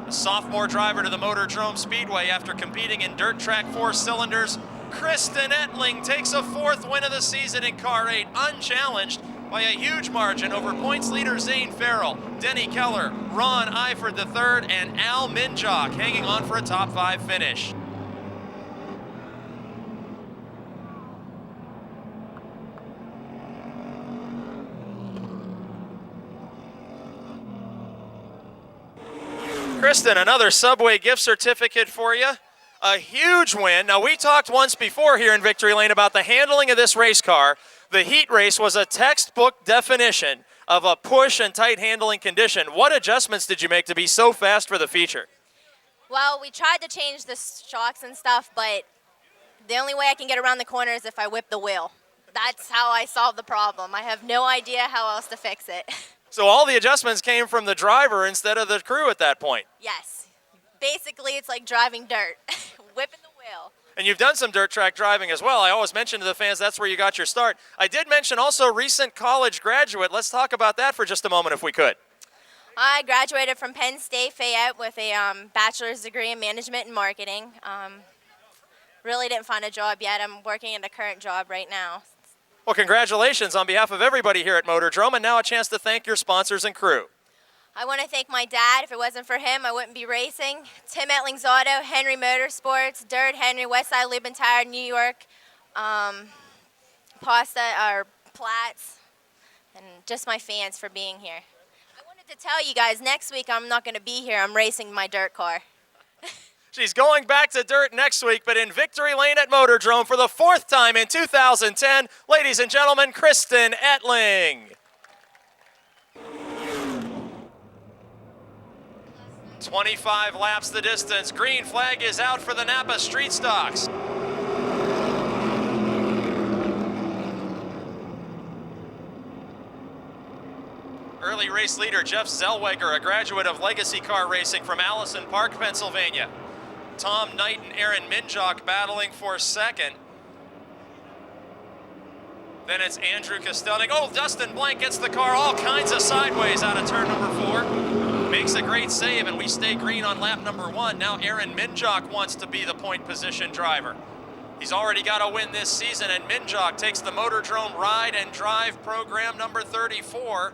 A sophomore driver to the Motordrome Speedway after competing in dirt track 4 cylinders. Kristen Ettling takes a 4th win of the season in car 8, unchallenged by a huge margin over points leader Zane Farrell, Denny Keller, Ron Eifert III, and Al Minjock, hanging on for a top 5 finish. Kristen, another Subway gift certificate for you. A huge win. Now, we talked once before here in Victory Lane about the handling of this race car. The heat race was a textbook definition of a push and tight handling condition. What adjustments did you make to be so fast for the feature? Well, we tried to change the shocks and stuff, but the only way I can get around the corner is if I whip the wheel. That's how I solved the problem. I have no idea how else to fix it. So all the adjustments came from the driver instead of the crew at that point. Yes. Basically, it's like driving dirt, whipping the wheel. And you've done some dirt track driving as well. I always mention to the fans that's where you got your start. I did mention also recent college graduate. Let's talk about that for just a moment if we could. I graduated from Penn State Fayette with a bachelor's degree in management and marketing. Really didn't find a job yet. I'm working in a current job right now. Well, congratulations on behalf of everybody here at Motordrome, and now a chance to thank your sponsors and crew. I want to thank my dad. If it wasn't for him, I wouldn't be racing. Tim Ettling's Auto, Henry Motorsports, Dirt Henry, Westside Lube and Tire, New York, Platts, and just my fans for being here. I wanted to tell you guys, next week I'm not going to be here. I'm racing my dirt car. She's going back to dirt next week, but in Victory Lane at Motordrome for the 4th time in 2010, ladies and gentlemen, Kristen Ettling. 25 laps the distance. Green flag is out for the Napa Street Stocks. Early race leader Jeff Zellweger, a graduate of Legacy Car Racing from Allison Park, Pennsylvania. Tom Knight and Aaron Minjock battling for second. Then it's Andrew Kostelnik. Oh, Dustin Blank gets the car all kinds of sideways out of turn number 4. Makes a great save, and we stay green on lap number 1. Now Aaron Minjock wants to be the point position driver. He's already got a win this season, and Minjock takes the Motordrome Ride and Drive program number 34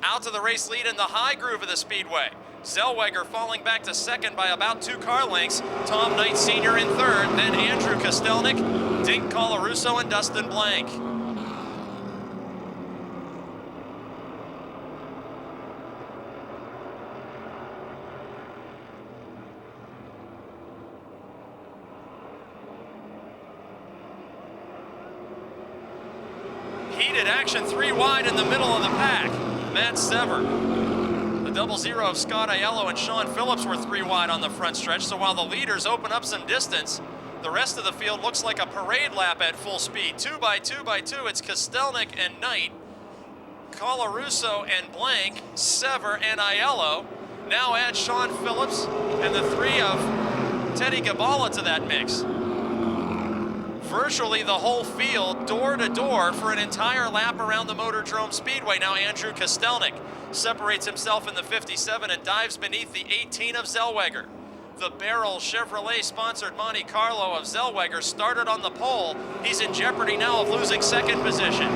out to the race lead in the high groove of the Speedway. Zellweger falling back to second by about 2 car lengths. Tom Knight Sr. in third, then Andrew Kostelnik, Dink Colarusso, and Dustin Blank. Heated action 3 wide in the middle of the pack. Matt Sever. The 00 of Scott Aiello and Sean Phillips were 3 wide on the front stretch, so while the leaders open up some distance, the rest of the field looks like a parade lap at full speed. 2 by 2 by 2, it's Kostelnik and Knight, Colarusso and Blank, Sever and Aiello. Now add Sean Phillips and the 3 of Teddy Gabala to that mix. Virtually the whole field, door to door, for an entire lap around the Motordrome Speedway. Now Andrew Kostelnik separates himself in the 57 and dives beneath the 18 of Zellweger. The Barrel Chevrolet-sponsored Monte Carlo of Zellweger started on the pole. He's in jeopardy now of losing second position.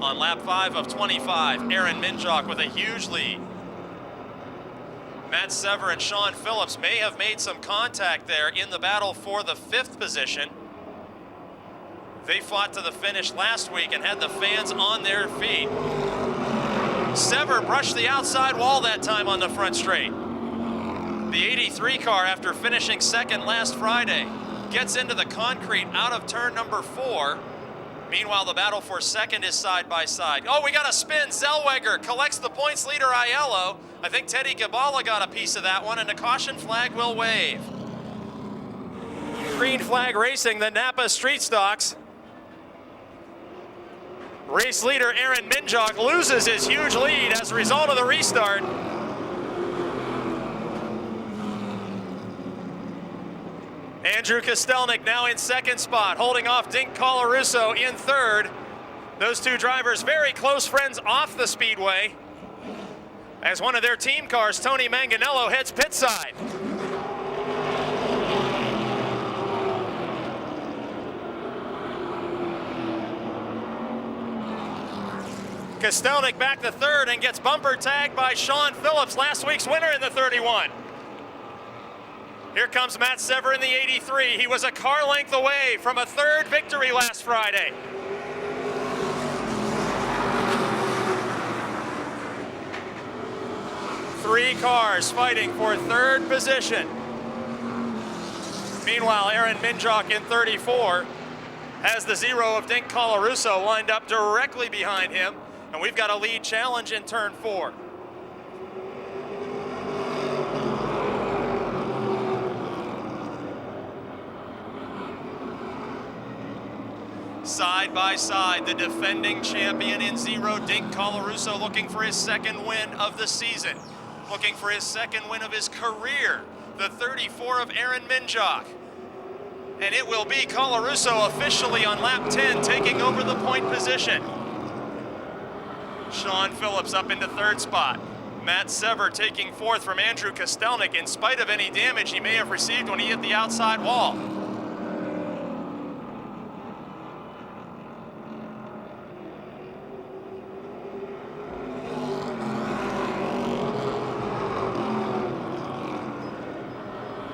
On lap 5 of 25, Aaron Minjock with a huge lead. Matt Sever and Sean Phillips may have made some contact there in the battle for the 5th position. They fought to the finish last week and had the fans on their feet. Sever brushed the outside wall that time on the front straight. The 83 car, after finishing second last Friday, gets into the concrete out of turn number 4. Meanwhile, the battle for second is side by side. Oh, we got a spin. Zellweger collects the points leader, Aiello. I think Teddy Gabala got a piece of that one, and a caution flag will wave. Green flag racing the Napa Street Stocks. Race leader Aaron Minjock loses his huge lead as a result of the restart. Andrew Kostelnik now in second spot, holding off Dink Colarusso in third. Those 2 drivers very close friends off the speedway, as one of their team cars, Tony Manganello, heads pit side. Kostelnik back to third and gets bumper tagged by Sean Phillips, last week's winner in the 31. Here comes Matt Sever in the 83. He was a car length away from a 3rd victory last Friday. 3 cars fighting for 3rd position. Meanwhile, Aaron Minjock in 34 has the 0 of Dink Colarusso lined up directly behind him, and we've got a lead challenge in turn 4. Side by side, the defending champion in 0, Dink Colarusso, looking for his 2nd win of the season, looking for his 2nd win of his career, the 34 of Aaron Minjock. And it will be Colarusso officially on lap 10 taking over the point position. Sean Phillips up into 3rd spot. Matt Sever taking 4th from Andrew Kostelnik in spite of any damage he may have received when he hit the outside wall.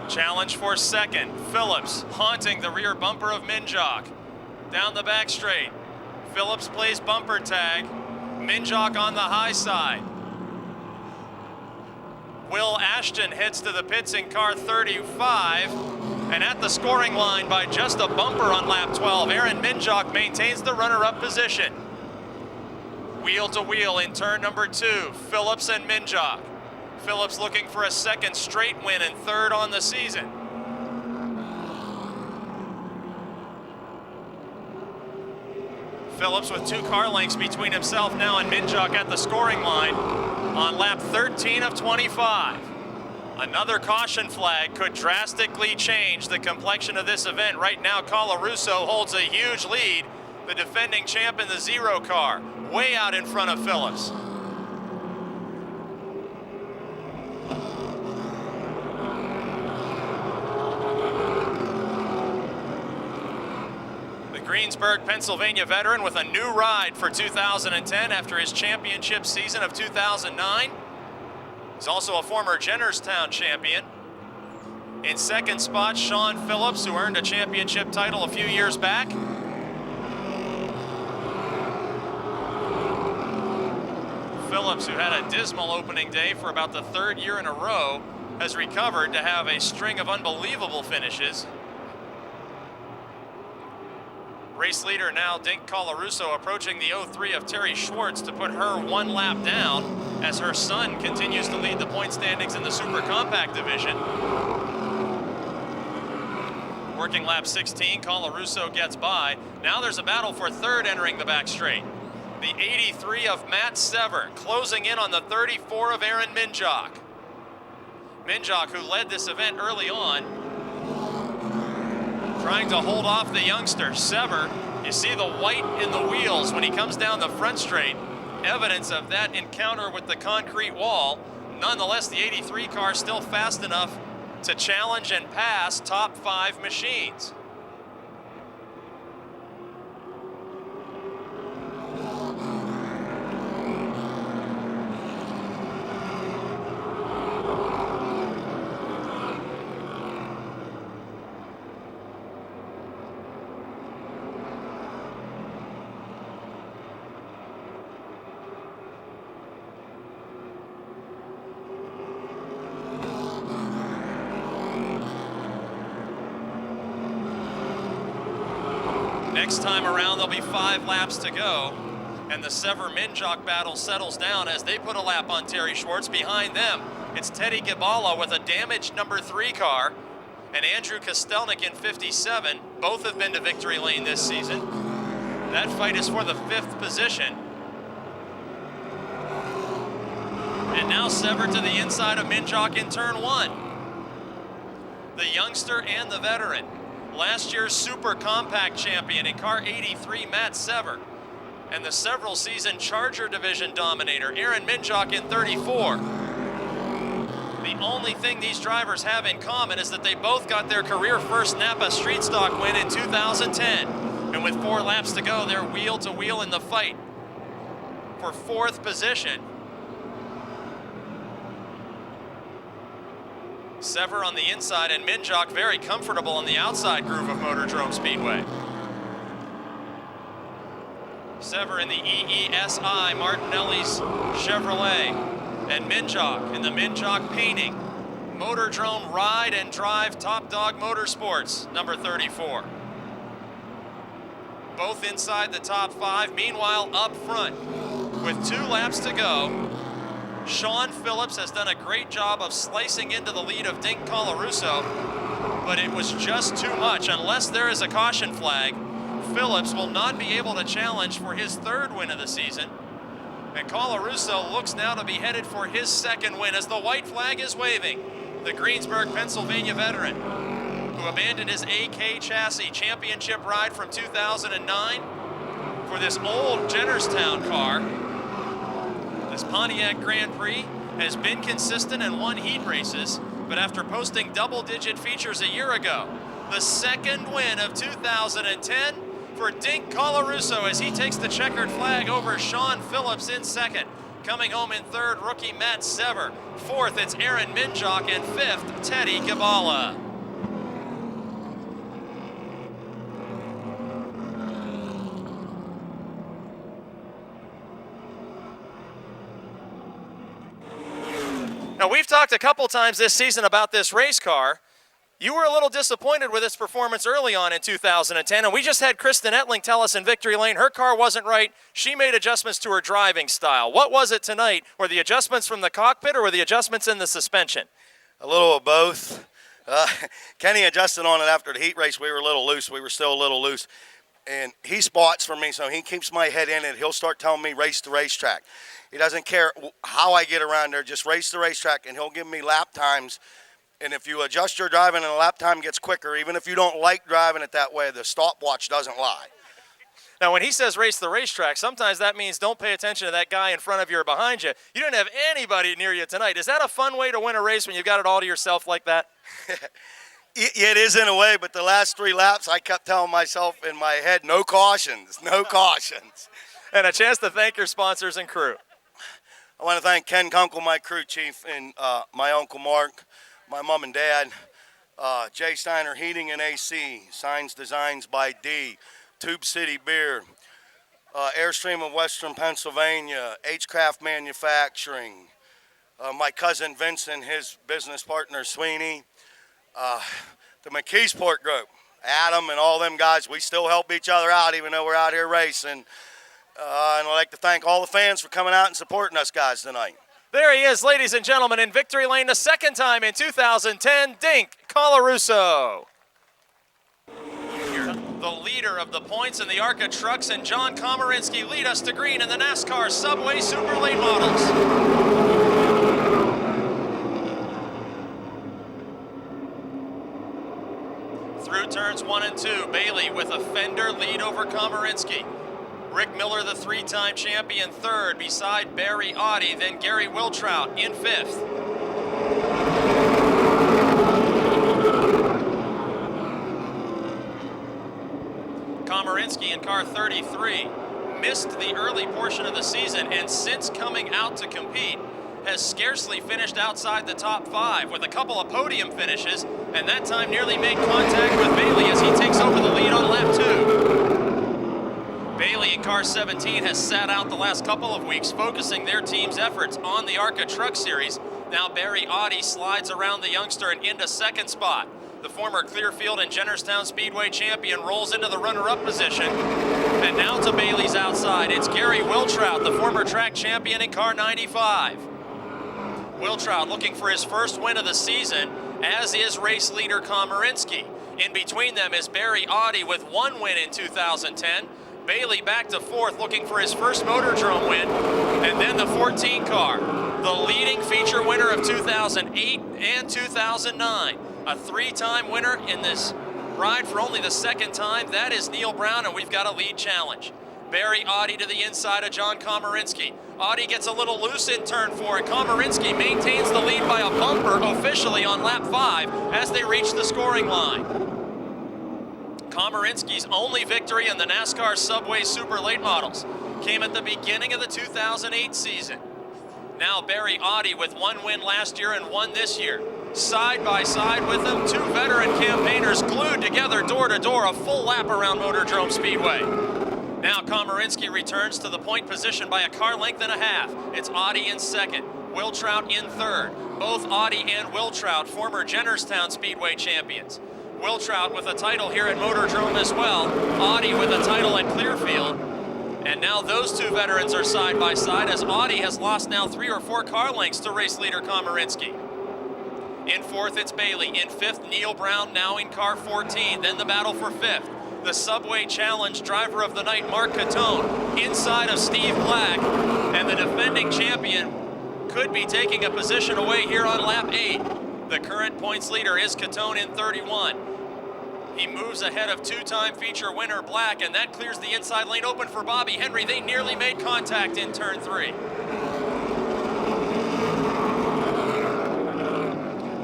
Challenge for 2nd, Phillips haunting the rear bumper of Minjock. Down the back straight, Phillips plays bumper tag, Minjock on the high side. Will Ashton heads to the pits in car 35, and at the scoring line by just a bumper on lap 12, Aaron Minjock maintains the runner-up position. Wheel to wheel in turn number 2, Phillips and Minjock. Phillips looking for a 2nd straight win and 3rd on the season. Phillips with 2 car lengths between himself now and Minjock at the scoring line on lap 13 of 25. Another caution flag could drastically change the complexion of this event. Right now, Colarusso holds a huge lead. The defending champ in the 0 car, way out in front of Phillips. Greensburg, Pennsylvania veteran with a new ride for 2010 after his championship season of 2009. He's also a former Jennerstown champion. In 2nd spot, Sean Phillips, who earned a championship title a few years back. Phillips, who had a dismal opening day for about the 3rd year in a row, has recovered to have a string of unbelievable finishes. Race leader now, Dink Colarusso, approaching the 03 of Terry Schwartz to put her 1 lap down as her son continues to lead the point standings in the Super Compact division. Working lap 16, Colarusso gets by. Now there's a battle for 3rd entering the back straight. The 83 of Matt Sever closing in on the 34 of Aaron Minjock. Minjock, who led this event early on, trying to hold off the youngster. Sever, you see the white in the wheels when he comes down the front straight. Evidence of that encounter with the concrete wall. Nonetheless, the 83 car still fast enough to challenge and pass top 5 machines. Next time around, there'll be 5 laps to go, and the Sever-Minjock battle settles down as they put a lap on Terry Schwartz. Behind them, it's Teddy Gibala with a damaged number 3 car, and Andrew Kostelnik in 57. Both have been to victory lane this season. That fight is for the 5th position. And now Sever to the inside of Minjock in turn 1. The youngster and the veteran. Last year's Super Compact champion in car 83, Matt Sever. And the several season Charger Division dominator, Aaron Minjock in 34. The only thing these drivers have in common is that they both got their career first Napa Street Stock win in 2010. And with 4 laps to go, they're wheel to wheel in the fight for 4th position. Sever on the inside and Minjock very comfortable on the outside groove of Motordrome Speedway. Sever in the EESI Martinelli's Chevrolet. and Minjok in the Minjok painting. Motordrome Ride and Drive Top Dog Motorsports, number 34. Both inside the top 5. Meanwhile, up front, with 2 laps to go, Sean Phillips has done a great job of slicing into the lead of Dink Colarusso, but it was just too much. Unless there is a caution flag, Phillips will not be able to challenge for his 3rd win of the season. And Colarusso looks now to be headed for his 2nd win as the white flag is waving. The Greensburg, Pennsylvania veteran, who abandoned his AK chassis championship ride from 2009 for this old Jennerstown car. This Pontiac Grand Prix has been consistent and won heat races, but after posting double-digit features a year ago, the 2nd win of 2010 for Dink Colarusso as he takes the checkered flag over Sean Phillips in 2nd. Coming home in 3rd, rookie Matt Sever. 4th, it's Aaron Minjok, and 5th, Teddy Gabala. Now, we've talked a couple times this season about this race car. You were a little disappointed with its performance early on in 2010, and we just had Kristen Ettling tell us in Victory Lane her car wasn't right. She made adjustments to her driving style. What was it tonight? Were the adjustments from the cockpit or were the adjustments in the suspension? A little of both. Kenny adjusted on it after the heat race. We were a little loose. We were still a little loose. And he spots for me, so he keeps my head in it. He'll start telling me race the racetrack. He doesn't care how I get around there, just race the racetrack, and he'll give me lap times. And if you adjust your driving and the lap time gets quicker, even if you don't like driving it that way, the stopwatch doesn't lie. Now, when he says race the racetrack, sometimes that means don't pay attention to that guy in front of you or behind you. You didn't have anybody near you tonight. Is that a fun way to win a race when you've got it all to yourself like that? It is in a way, but the last 3 laps, I kept telling myself in my head, no cautions, no cautions. And a chance to thank your sponsors and crew. I want to thank Ken Kunkel, my crew chief, and my Uncle Mark, my mom and dad, Jay Steiner Heating and AC, Signs Designs by D, Tube City Beer, Airstream of Western Pennsylvania, H-Craft Manufacturing, my cousin Vincent, his business partner Sweeney, the McKeesport Group, Adam and all them guys. We still help each other out even though we're out here racing. And I'd like to thank all the fans for coming out and supporting us guys tonight. There he is, ladies and gentlemen, in Victory Lane the 2nd time in 2010, Dink Colarusso. The leader of the points in the ARCA trucks, and John Komarinsky lead us to green in the NASCAR Subway Super Late Models. Through turns 1 and 2, Bailey with a fender lead over Komarinsky. Rick Miller, the 3-time champion, 3rd, beside Barry Audi, then Gary Wiltrout in 5th. Komarinsky in car 33 missed the early portion of the season, and since coming out to compete, has scarcely finished outside the top 5 with a couple of podium finishes, and that time nearly made contact with Bailey as he takes over the lead on lap 2. Bailey in car 17 has sat out the last couple of weeks, focusing their team's efforts on the ARCA Truck Series. Now Barry Audi slides around the youngster and into 2nd spot. The former Clearfield and Jennerstown Speedway champion rolls into the runner-up position. And now to Bailey's outside, it's Gary Wiltrout, the former track champion in car 95. Wiltrout looking for his first win of the season, as is race leader Komarinsky. In between them is Barry Audi with 1 win in 2010. Bailey back to 4th, looking for his first Motordrome win. And then the 14 car, the leading feature winner of 2008 and 2009. A 3-time winner in this ride for only the 2nd time. That is Neil Brown, and we've got a lead challenge. Barry Audi to the inside of John Komarinsky. Audi gets a little loose in turn 4, and Komarinsky maintains the lead by a bumper officially on lap 5 as they reach the scoring line. Komarinsky's only victory in the NASCAR Subway Super Late Models came at the beginning of the 2008 season. Now Barry Audi with 1 win last year and 1 this year. Side by side with them, 2 veteran campaigners glued together door to door, a full lap around Motordrome Speedway. Now Komarinsky returns to the point position by a car length and a half. It's Audi in 2nd. Wiltrout in third. Both Audi and Wiltrout, former Jennerstown Speedway champions. Wiltrout with a title here at Motordrome as well. Audi with a title at Clearfield. And now those two veterans are side by side as Audi has lost now 3 or 4 car lengths to race leader Komarinsky. In fourth, it's Bailey. In fifth, Neil Brown now in car 14. Then the battle for fifth. The Subway Challenge driver of the night, Mark Catone, inside of Steve Black. And the defending champion could be taking a position away here on lap 8. The current points leader is Catone in 31. He moves ahead of 2-time feature winner Black, and that clears the inside lane open for Bobby Henry. They nearly made contact in turn 3.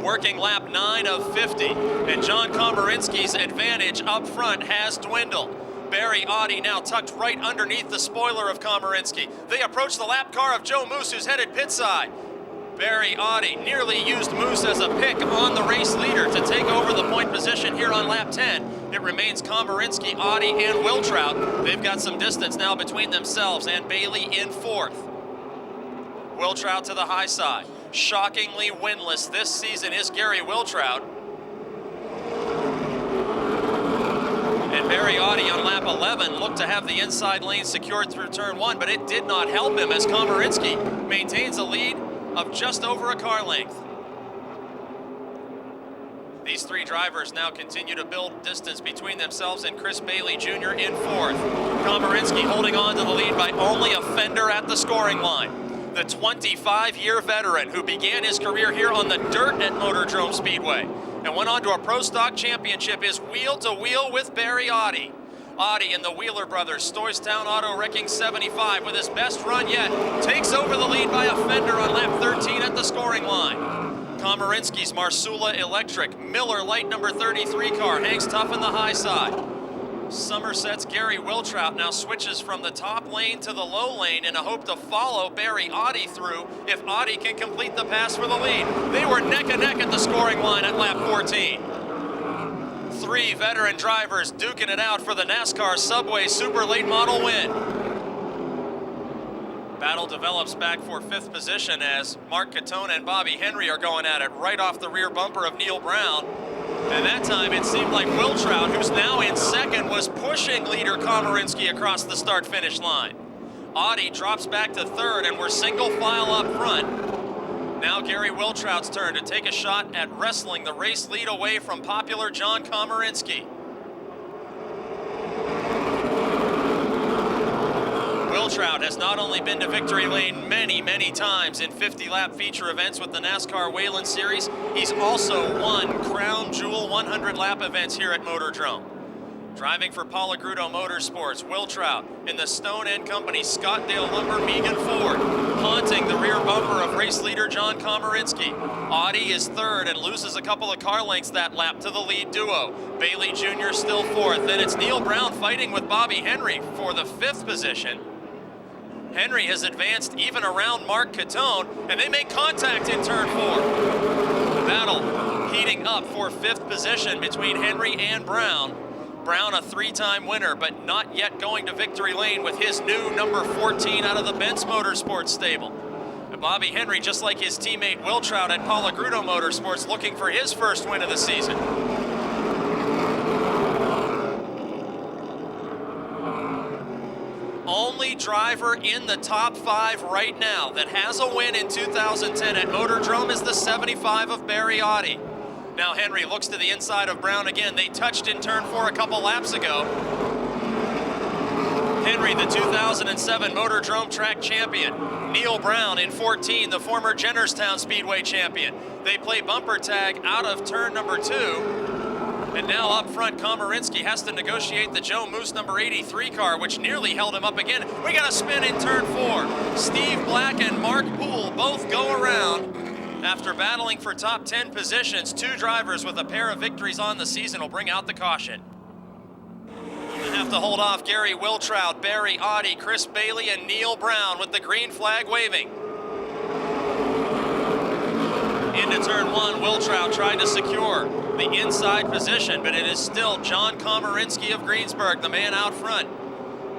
Working lap 9 of 50, and John Komarinsky's advantage up front has dwindled. Barry Audi now tucked right underneath the spoiler of Komarinsky. They approach the lap car of Joe Moose, who's headed pit side. Barry Audi nearly used Moose as a pick on the race leader to take over the point position here on lap 10. It remains Komarinsky, Audi, and Wiltrout. They've got some distance now between themselves, and Bailey in fourth. Wiltrout to the high side. Shockingly winless this season is Gary Wiltrout. And Barry Audi on lap 11 looked to have the inside lane secured through turn 1, but it did not help him as Komarinsky maintains a lead of just over a car length. These 3 drivers now continue to build distance between themselves and Chris Bailey Jr. in fourth. Komarinsky holding on to the lead by only a fender at the scoring line. The 25-year veteran who began his career here on the dirt at Motordrome Speedway and went on to a Pro Stock Championship is wheel to wheel with Barry Audi. Audi and the Wheeler brothers, Stoystown Auto Wrecking 75 with his best run yet, takes over the lead by a fender on lap 13 at the scoring line. Komarinsky's Marsula Electric Miller Light number 33 car hangs tough in the high side. Somerset's Gary Wiltrout now switches from the top lane to the low lane in a hope to follow Barry Audi through if Audi can complete the pass for the lead. They were neck and neck at the scoring line at lap 14. 3 veteran drivers duking it out for the NASCAR Subway Super Late Model win. Battle develops back for 5th position as Mark Catone and Bobby Henry are going at it right off the rear bumper of Neil Brown. And that time it seemed like Wiltrout, who's now in second, was pushing leader Komarinsky across the start-finish line. Audi drops back to third and we're single file up front. Now Gary Wiltrout's turn to take a shot at wrestling the race lead away from popular John Komarinsky. Wiltrout has not only been to victory lane many, many times in 50-lap feature events with the NASCAR Whelen Series, he's also won Crown Jewel 100-lap events here at Motordrome. Driving for Palagrudo Motorsports, Wiltrout in the Stone & Company Scottdale Lumber Megan Ford, haunting the rear bumper of race leader John Komarinsky. Audi is third and loses a couple of car lengths that lap to the lead duo. Bailey Jr. still fourth. Then it's Neil Brown fighting with Bobby Henry for the 5th position. Henry has advanced even around Mark Catone, and they make contact in turn 4. The battle heating up for 5th position between Henry and Brown. Brown, a 3-time winner, but not yet going to victory lane with his new number 14 out of the Benz Motorsports stable. And Bobby Henry, just like his teammate Wiltrout at Palagrudo Motorsports, looking for his first win of the season. Only driver in the top 5 right now that has a win in 2010 at Motordrome is the 75 of Barry Audi. Now Henry looks to the inside of Brown again. They touched in turn 4 a couple laps ago. Henry, the 2007 Motordrome track champion. Neil Brown in 14, the former Jennerstown Speedway champion. They play bumper tag out of turn number 2. And now up front, Komarinsky has to negotiate the Joe Moose number 83 car, which nearly held him up again. We got a spin in turn 4. Steve Black and Mark Poole both go around. After battling for top 10 positions, 2 drivers with a pair of victories on the season will bring out the caution. They have to hold off Gary Wiltrout, Barry Audi, Chris Bailey, and Neil Brown with the green flag waving. Into turn 1, Wiltrout tried to secure the inside position, but it is still John Komarinsky of Greensburg, the man out front.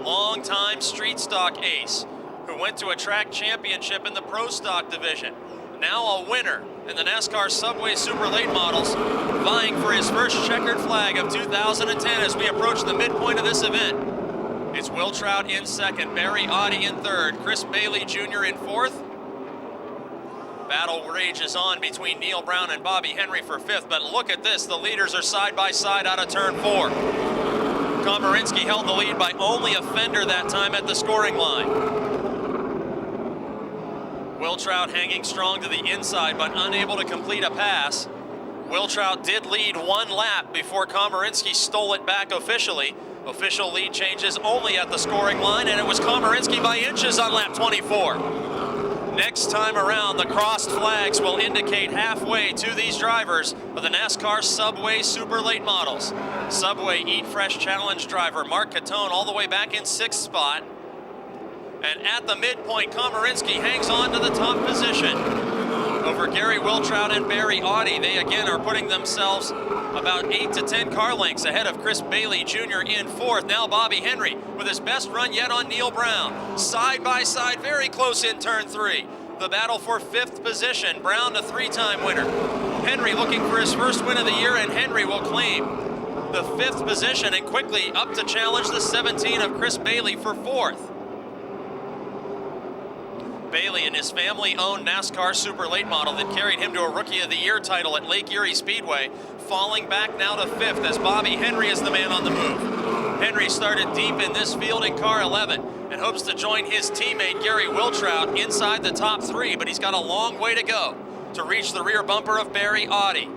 Long-time street stock ace, who went to a track championship in the Pro Stock division. Now a winner in the NASCAR Subway Super Late Models, vying for his first checkered flag of 2010 as we approach the midpoint of this event. It's Wiltrout in second, Barry Audi in third, Chris Bailey Jr. in fourth. Battle rages on between Neil Brown and Bobby Henry for fifth, but look at this, the leaders are side by side out of turn 4. Komarinsky held the lead by only a fender that time at the scoring line. Wiltrout hanging strong to the inside, but unable to complete a pass. Wiltrout did lead 1 lap before Komarinsky stole it back officially. Official lead changes only at the scoring line, and it was Komarinsky by inches on lap 24. Next time around, the crossed flags will indicate halfway to these drivers of the NASCAR Subway Super Late Models. Subway Eat Fresh Challenge driver Mark Catone all the way back in 6th spot. And at the midpoint, Komarinsky hangs on to the top position over Gary Wiltrout and Barry Audi. They again are putting themselves about 8 to 10 car lengths ahead of Chris Bailey Jr. in 4th. Now Bobby Henry with his best run yet on Neil Brown. Side by side, very close in turn 3. The battle for 5th position. Brown, a 3-time winner. Henry looking for his first win of the year, and Henry will claim the 5th position and quickly up to challenge the 17 of Chris Bailey for 4th. Bailey in his family-owned NASCAR Super Late Model that carried him to a Rookie of the Year title at Lake Erie Speedway, falling back now to 5th as Bobby Henry is the man on the move. Henry started deep in this field in car 11 and hopes to join his teammate Gary Wiltrout inside the top 3, but he's got a long way to go to reach the rear bumper of Barry Audi.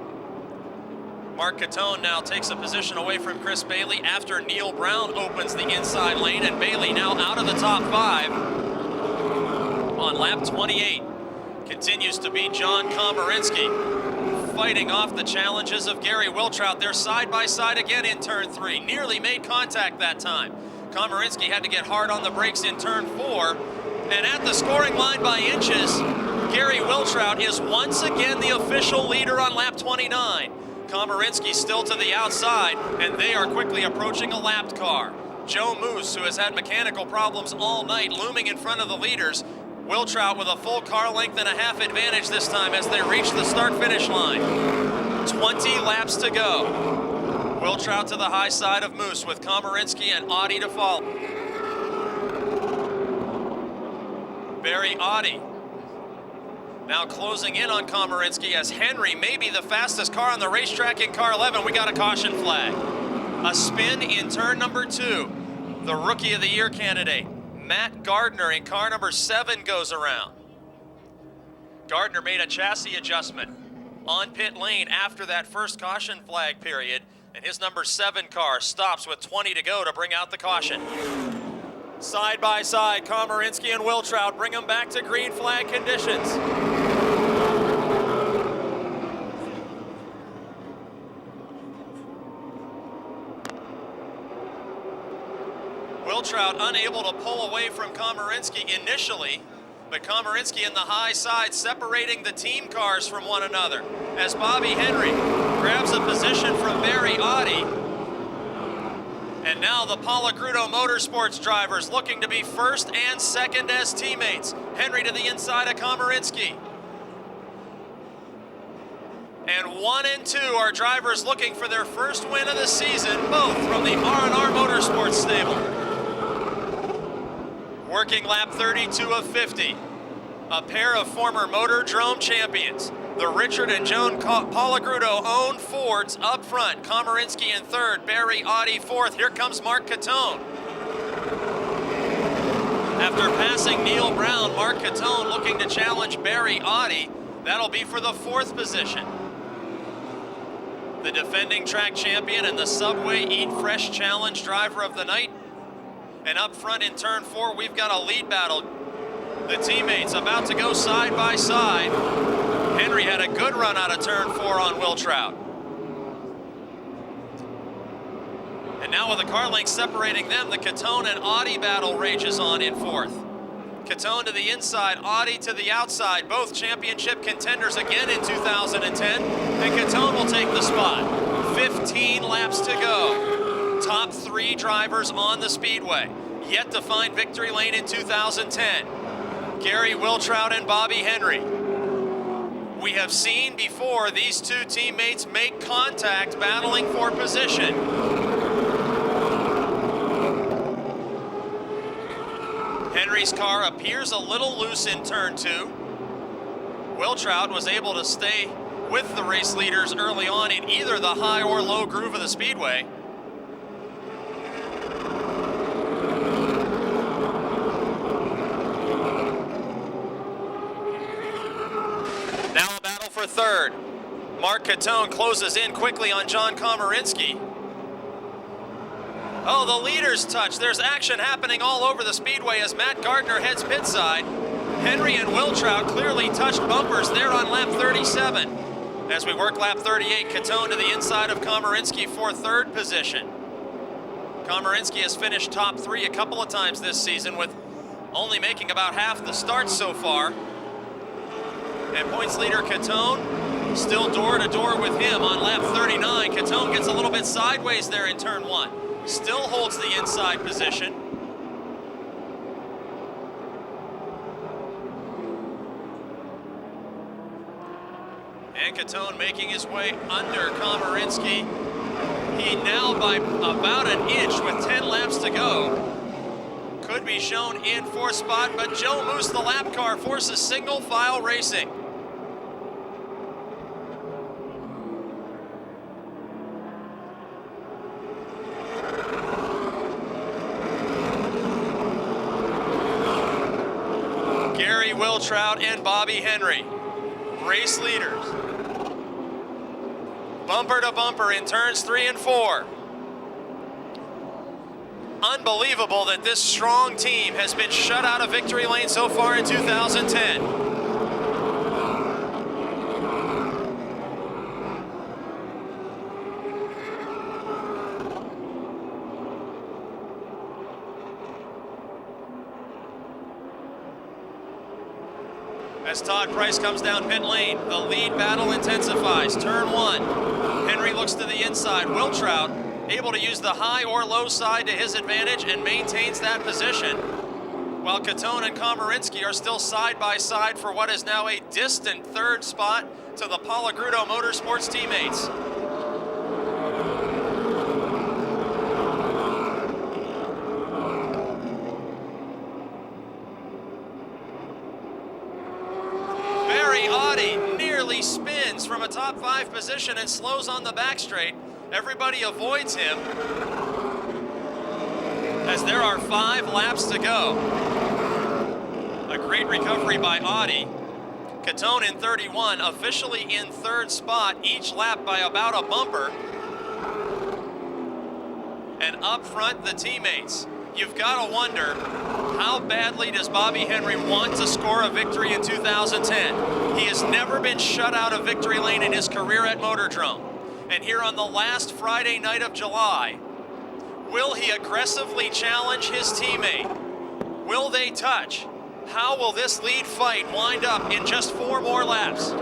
Mark Catone now takes a position away from Chris Bailey after Neil Brown opens the inside lane, and Bailey now out of the top 5. On lap 28, continues to be John Komarinsky, fighting off the challenges of Gary Wiltrout. They're side by side again in turn 3, nearly made contact that time. Komarinsky had to get hard on the brakes in turn 4, and at the scoring line by inches, Gary Wiltrout is once again the official leader on lap 29. Komarinsky still to the outside, and they are quickly approaching a lapped car. Joe Moose, who has had mechanical problems all night, looming in front of the leaders. Wiltrout with a full car length and a half advantage this time as they reach the start-finish line. 20 laps to go. Wiltrout to the high side of Moose with Komarinsky and Audi to follow. Barry Audi now closing in on Komarinsky as Henry may be the fastest car on the racetrack in car 11. We got a caution flag. A spin in turn number 2. The Rookie of the Year candidate, Matt Gardner, in car number 7 goes around. Gardner made a chassis adjustment on pit lane after that first caution flag period, and his number 7 car stops with 20 to go to bring out the caution. Side by side, Komarinsky and Wiltrout bring them back to green flag conditions. Wiltrout unable to pull away from Komarinsky initially, but Komarinsky in the high side separating the team cars from one another as Bobby Henry grabs a position from Barry Audi. And now the Palagrudo Motorsports drivers looking to be first and second as teammates. Henry to the inside of Komarinsky. And 1 and 2 are drivers looking for their first win of the season, both from the R&R Motorsports stable. Working lap 32 of 50, a pair of former Motordrome champions. The Richard and Joan Palagrudo-owned Fords up front. Komarinsky in 3rd, Barry Audi 4th. Here comes Mark Catone. After passing Neil Brown, Mark Catone looking to challenge Barry Audi. That'll be for the 4th position. The defending track champion and the Subway Eat Fresh Challenge driver of the night. And up front in turn 4, we've got a lead battle. The teammates about to go side by side. Henry had a good run out of turn 4 on Wiltrout. And now with the car length separating them, the Catone and Audi battle rages on in 4th. Catone to the inside, Audi to the outside, both championship contenders again in 2010. And Catone will take the spot. 15 laps to go. Top 3 drivers on the speedway. Yet to find victory lane in 2010. Gary Wiltrout and Bobby Henry. We have seen before these two teammates make contact battling for position. Henry's car appears a little loose in turn 2. Wiltrout was able to stay with the race leaders early on in either the high or low groove of the speedway. Now a battle for third. Mark Catone closes in quickly on John Komarinsky. Oh, the leaders touch. There's action happening all over the speedway as Matt Gardner heads pit side. Henry and Wiltrout clearly touched bumpers there on lap 37. As we work lap 38, Catone to the inside of Komarinsky for third position. Komarinsky has finished top 3 a couple of times this season with only making about half the starts so far. And points leader Catone still door to door with him on lap 39. Catone gets a little bit sideways there in turn 1. Still holds the inside position. And Catone making his way under Komarinsky. He now by about an inch with 10 laps to go. Could be shown in 4th spot, but Joe Moose, the lap car, forces single file racing. Gary Wiltrout and Bobby Henry, race leaders. Bumper to bumper in turns 3 and 4. Unbelievable that this strong team has been shut out of victory lane so far in 2010. As Todd Price comes down pit lane, the lead battle intensifies. Turn 1, Henry looks to the inside. Wiltrout able to use the high or low side to his advantage and maintains that position, while Catone and Komarinsky are still side by side for what is now a distant 3rd spot to the Palagrudo Motorsports teammates. Nearly spins from a top 5 position and slows on the back straight. Everybody avoids him as there are 5 laps to go. A great recovery by Audi. Catone in 31, officially in 3rd spot, each lap by about a bumper. And up front, the teammates. You've got to wonder, how badly does Bobby Henry want to score a victory in 2010? He has never been shut out of victory lane in his career at Motordrome. And here on the last Friday night of July, will he aggressively challenge his teammate? Will they touch? How will this lead fight wind up in just 4 more laps?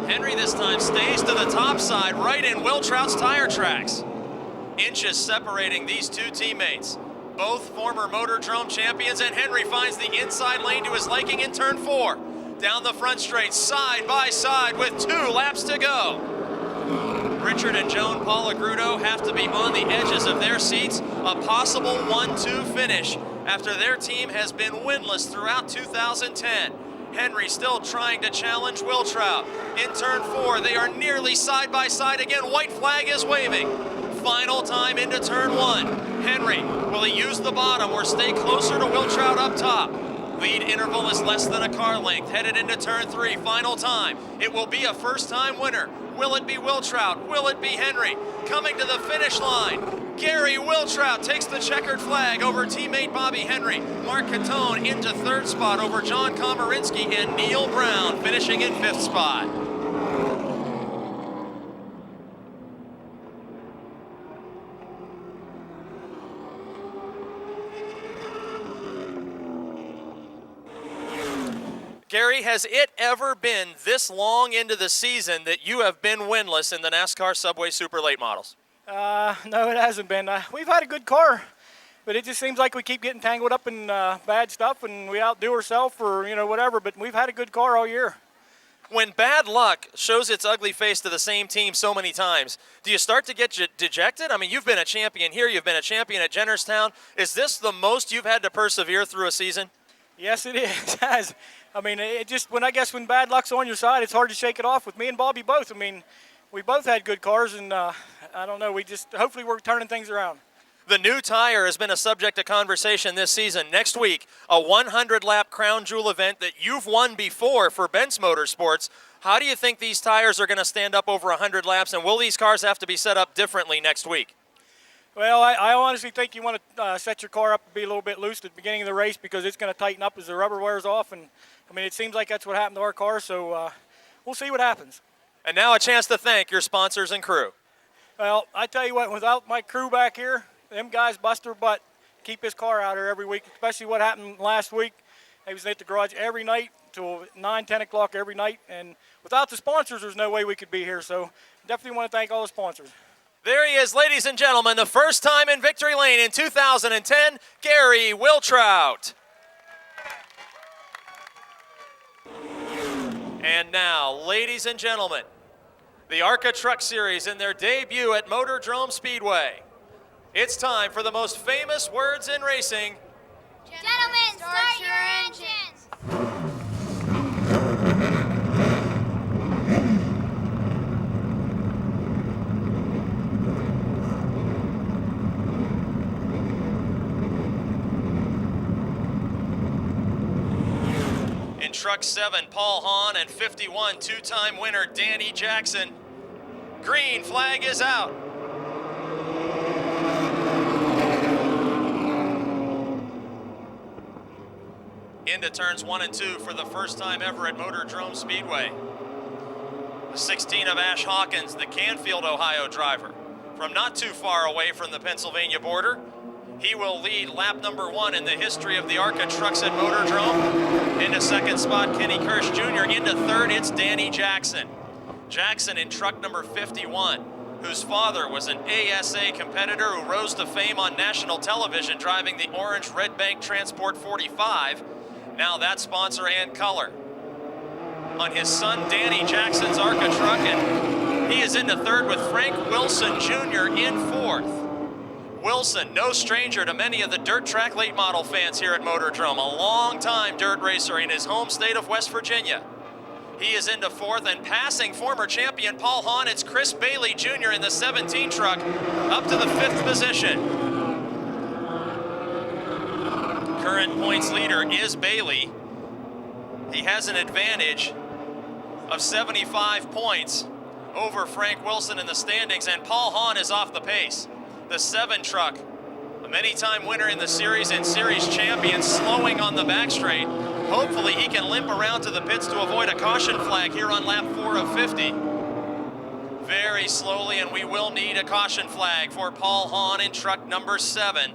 Henry this time stays to the top side, right in Wiltrout's tire tracks. Inches separating these two teammates. Both former Motordrome champions, and Henry finds the inside lane to his liking in turn 4. Down the front straight, side by side with 2 laps to go. Richard and Joan Palagrudo have to be on the edges of their seats. A possible 1-2 finish after their team has been winless throughout 2010. Henry still trying to challenge Wiltrout. In turn 4, they are nearly side by side again. White flag is waving. Final time into turn 1. Henry, will he use the bottom or stay closer to Wiltrout up top? Lead interval is less than a car length. Headed into turn 3, final time. It will be a first-time winner. Will it be Wiltrout? Will it be Henry? Coming to the finish line, Gary Wiltrout takes the checkered flag over teammate Bobby Henry. Mark Catone into 3rd spot over John Komarinsky, and Neil Brown finishing in 5th spot. Gary, has it ever been this long into the season that you have been winless in the NASCAR Subway Super Late Models? No, it hasn't been. We've had a good car. But it just seems like we keep getting tangled up in bad stuff, and we outdo ourselves or, whatever. But we've had a good car all year. When bad luck shows its ugly face to the same team so many times, do you start to get dejected? I mean, you've been a champion here. You've been a champion at Jennerstown. Is this the most you've had to persevere through a season? Yes, it is. I mean, it just when bad luck's on your side, it's hard to shake it off. With me and Bobby both. I mean, we both had good cars, and I don't know. Hopefully we're turning things around. The new tire has been a subject of conversation this season. Next week, a 100-lap Crown Jewel event that you've won before for Benz Motorsports. How do you think these tires are going to stand up over 100 laps, and will these cars have to be set up differently next week? Well, I honestly think you want to set your car up to be a little bit loose at the beginning of the race because it's going to tighten up as the rubber wears off. And, I mean, it seems like that's what happened to our car, so we'll see what happens. And now a chance to thank your sponsors and crew. Well, I tell you what, without my crew back here, them guys bust their butt, keep his car out here every week, especially what happened last week. He was at the garage every night till 9, 10 o'clock every night. And without the sponsors, there's no way we could be here. So definitely want to thank all the sponsors. There he is, ladies and gentlemen, the first time in victory lane in 2010, Gary Wiltrout. And now, ladies and gentlemen, the ARCA Truck Series in their debut at Motordrome Speedway. It's time for the most famous words in racing. Gentlemen, start your engines. In Truck 7, Paul Hahn, and 51, two-time winner Danny Jackson. Green flag is out. Into turns 1 and 2 for the first time ever at Motordrome Speedway. The 16 of Ash Hawkins, the Canfield, Ohio driver. From not too far away from the Pennsylvania border, he will lead lap number 1 in the history of the ARCA trucks at Motordrome. Into second spot, Kenny Kirsch Jr. Into third, it's Danny Jackson. Jackson in truck number 51, whose father was an ASA competitor who rose to fame on national television driving the orange Red Bank Transport 45. Now that sponsor and color on his son Danny Jackson's ARCA truck, and he is into third with Frank Wilson Jr. in fourth. Wilson, no stranger to many of the dirt track late model fans here at Motordrome, a long-time dirt racer in his home state of West Virginia. He is into fourth and passing former champion Paul Hahn. It's Chris Bailey Jr. in the 17 truck up to the 5th position. Current points leader is Bailey. He has an advantage of 75 points over Frank Wilson in the standings, and Paul Hahn is off the pace. The 7 truck, a many-time winner in the series and series champion, slowing on the back straight. Hopefully he can limp around to the pits to avoid a caution flag here on lap 4 of 50. Very slowly, and we will need a caution flag for Paul Hahn in truck number 7.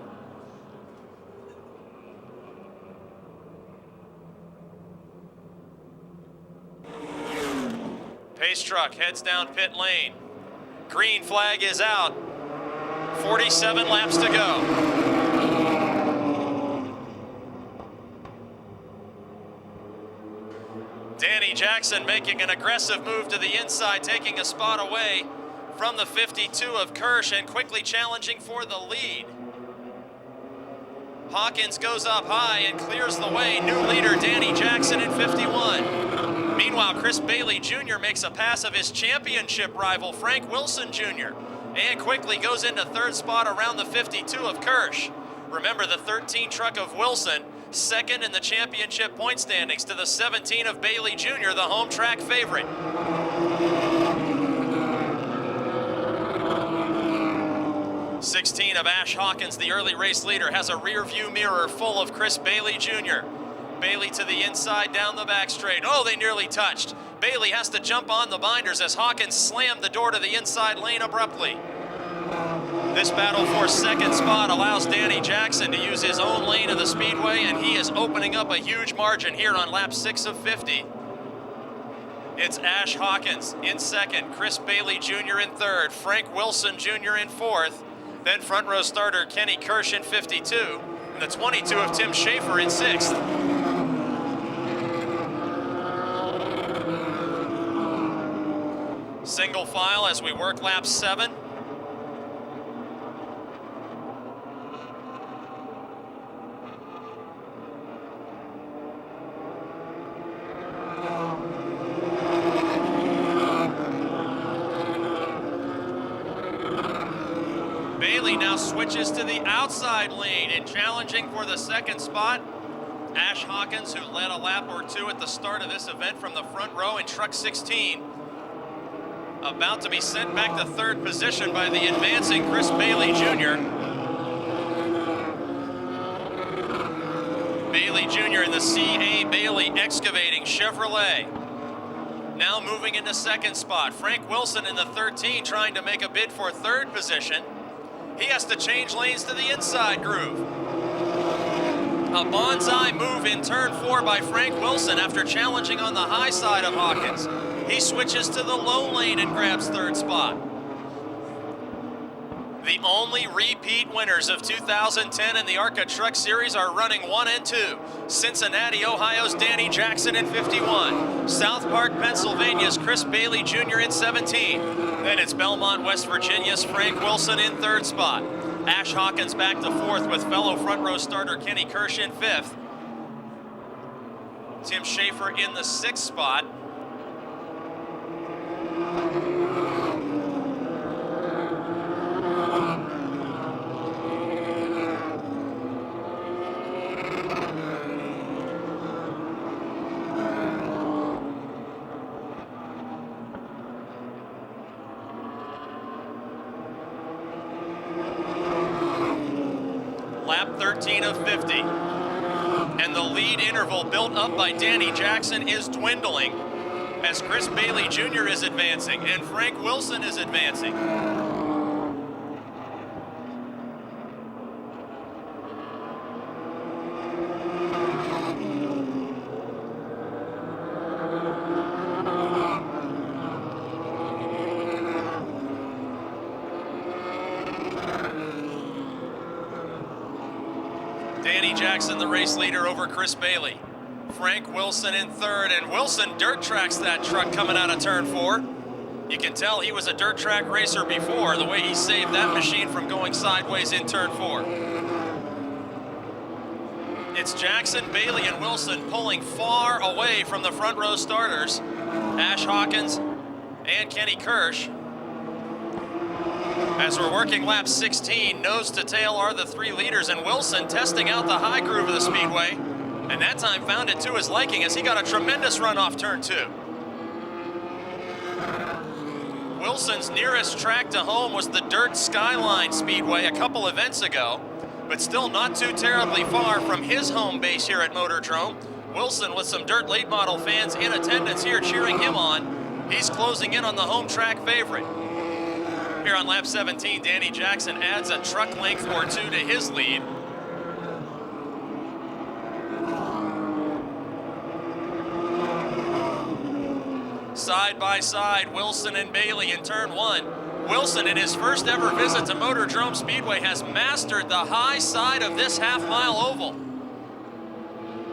Pace truck heads down pit lane. Green flag is out. 47 laps to go. Danny Jackson making an aggressive move to the inside, taking a spot away from the 52 of Kirsch and quickly challenging for the lead. Hawkins goes up high and clears the way. New leader Danny Jackson in 51. Meanwhile, Chris Bailey Jr. makes a pass of his championship rival Frank Wilson Jr. and quickly goes into third spot around the 52 of Kirsch. Remember, the 13 truck of Wilson, second in the championship point standings to the 17 of Bailey Jr., the home track favorite. '16 of Ash Hawkins, the early race leader, has a rear view mirror full of Chris Bailey Jr. Bailey to the inside, down the back straight. Oh, they nearly touched. Bailey has to jump on the binders as Hawkins slammed the door to the inside lane abruptly. This battle for second spot allows Danny Jackson to use his own lane of the speedway, and he is opening up a huge margin here on lap 6 of 50. It's Ash Hawkins in second, Chris Bailey Jr. in third, Frank Wilson Jr. in fourth. Then front row starter Kenny Kirsch in 52, and the 22 of Tim Schaefer in 6th. Single file as we work lap 7. Bailey now switches to the outside lane and challenging for the second spot. Ash Hawkins, who led a lap or two at the start of this event from the front row in truck 16, about to be sent back to third position by the advancing Chris Bailey Jr. Bailey Jr. in the C.A. Bailey Excavating Chevrolet. Now moving into second spot. Frank Wilson in the 13 trying to make a bid for third position. He has to change lanes to the inside groove. A bonsai move in turn 4 by Frank Wilson after challenging on the high side of Hawkins. He switches to the low lane and grabs third spot. The only repeat winners of 2010 in the ARCA Truck Series are running 1 and 2. Cincinnati, Ohio's Danny Jackson in 51. South Park, Pennsylvania's Chris Bailey Jr. in 17. Then it's Belmont, West Virginia's Frank Wilson in third spot. Ash Hawkins back to fourth with fellow front row starter Kenny Kirsch in fifth. Tim Schaefer in the sixth spot. Lap 13 of 50. And the lead interval built up by Danny Jackson is dwindling as Chris Bailey Jr. is advancing and Frank Wilson is advancing. Danny Jackson, the race leader over Chris Bailey. Frank Wilson in third, and Wilson dirt tracks that truck coming out of turn 4. You can tell he was a dirt track racer before, the way he saved that machine from going sideways in turn 4. It's Jackson, Bailey, and Wilson pulling far away from the front row starters. Ash Hawkins and Kenny Kirsch. As we're working lap 16, nose to tail are the 3 leaders, and Wilson testing out the high groove of the speedway, and that time found it to his liking as he got a tremendous run off turn 2. Wilson's nearest track to home was the Dirt Skyline Speedway a couple events ago, but still not too terribly far from his home base here at Motordrome. Wilson with some dirt late model fans in attendance here cheering him on. He's closing in on the home track favorite. Here on lap 17, Danny Jackson adds a truck length or 2 to his lead. Side by side, Wilson and Bailey in turn 1. Wilson, in his first ever visit to Motordrome Speedway, has mastered the high side of this half-mile oval.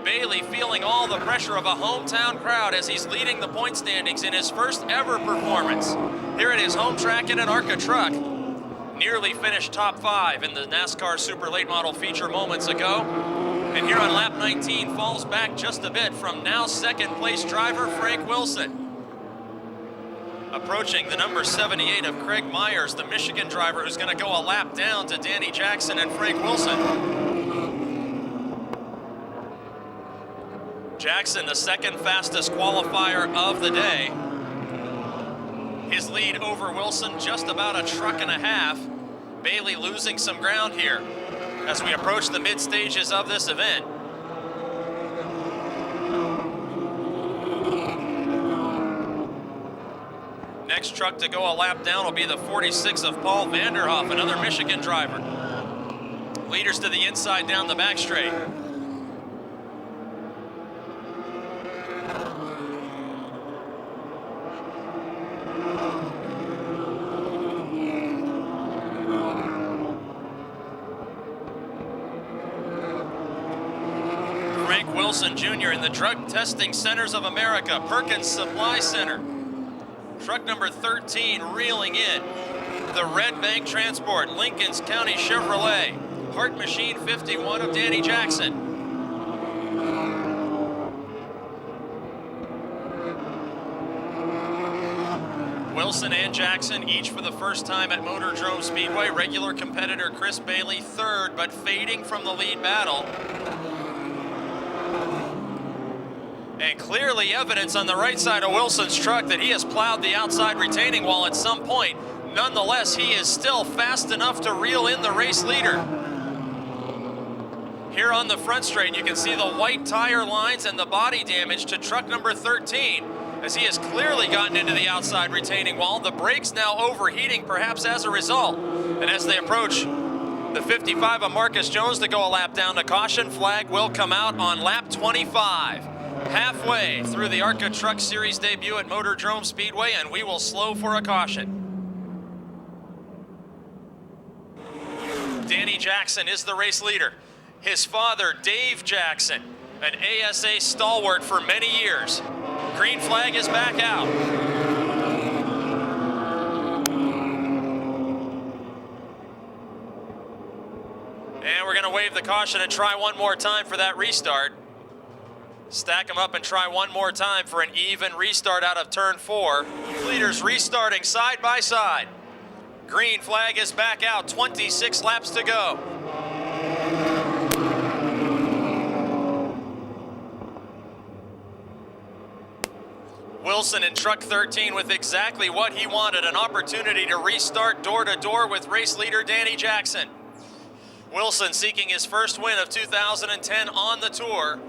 Bailey feeling all the pressure of a hometown crowd as he's leading the point standings in his first ever performance here at his home track in an ARCA truck. Nearly finished top 5 in the NASCAR Super Late Model feature moments ago. And here on lap 19, falls back just a bit from now second place driver Frank Wilson. Approaching the number 78 of Craig Myers, the Michigan driver who's going to go a lap down to Danny Jackson and Frank Wilson. Jackson, the second fastest qualifier of the day. His lead over Wilson, just about a truck and a half. Bailey losing some ground here as we approach the mid stages of this event. Next truck to go a lap down will be the 46 of Paul Vanderhoff, another Michigan driver. Leaders to the inside down the back straight. Wilson Jr. in the Drug Testing Centers of America, Perkins Supply Center. Truck number 13 reeling in. The Red Bank Transport, Lincoln's County Chevrolet, Heart Machine 51 of Danny Jackson. Wilson and Jackson each for the first time at Motordrome Speedway. Regular competitor Chris Bailey third, but fading from the lead battle. And clearly evidence on the right side of Wilson's truck that he has plowed the outside retaining wall at some point. Nonetheless, he is still fast enough to reel in the race leader. Here on the front straight, you can see the white tire lines and the body damage to truck number 13, as he has clearly gotten into the outside retaining wall. The brakes now overheating, perhaps as a result. And as they approach the 55 of Marcus Jones to go a lap down to caution, flag will come out on lap 25. Halfway through the ARCA Truck Series debut at Motordrome Speedway, and we will slow for a caution. Danny Jackson is the race leader. His father, Dave Jackson, an ASA stalwart for many years. Green flag is back out. And we're going to wave the caution and try one more time for that restart. Stack them up and try one more time for an even restart out of turn 4. Leaders restarting side by side. Green flag is back out, 26 laps to go. Wilson in truck 13 with exactly what he wanted, an opportunity to restart door to door with race leader Danny Jackson. Wilson seeking his first win of 2010 on the tour,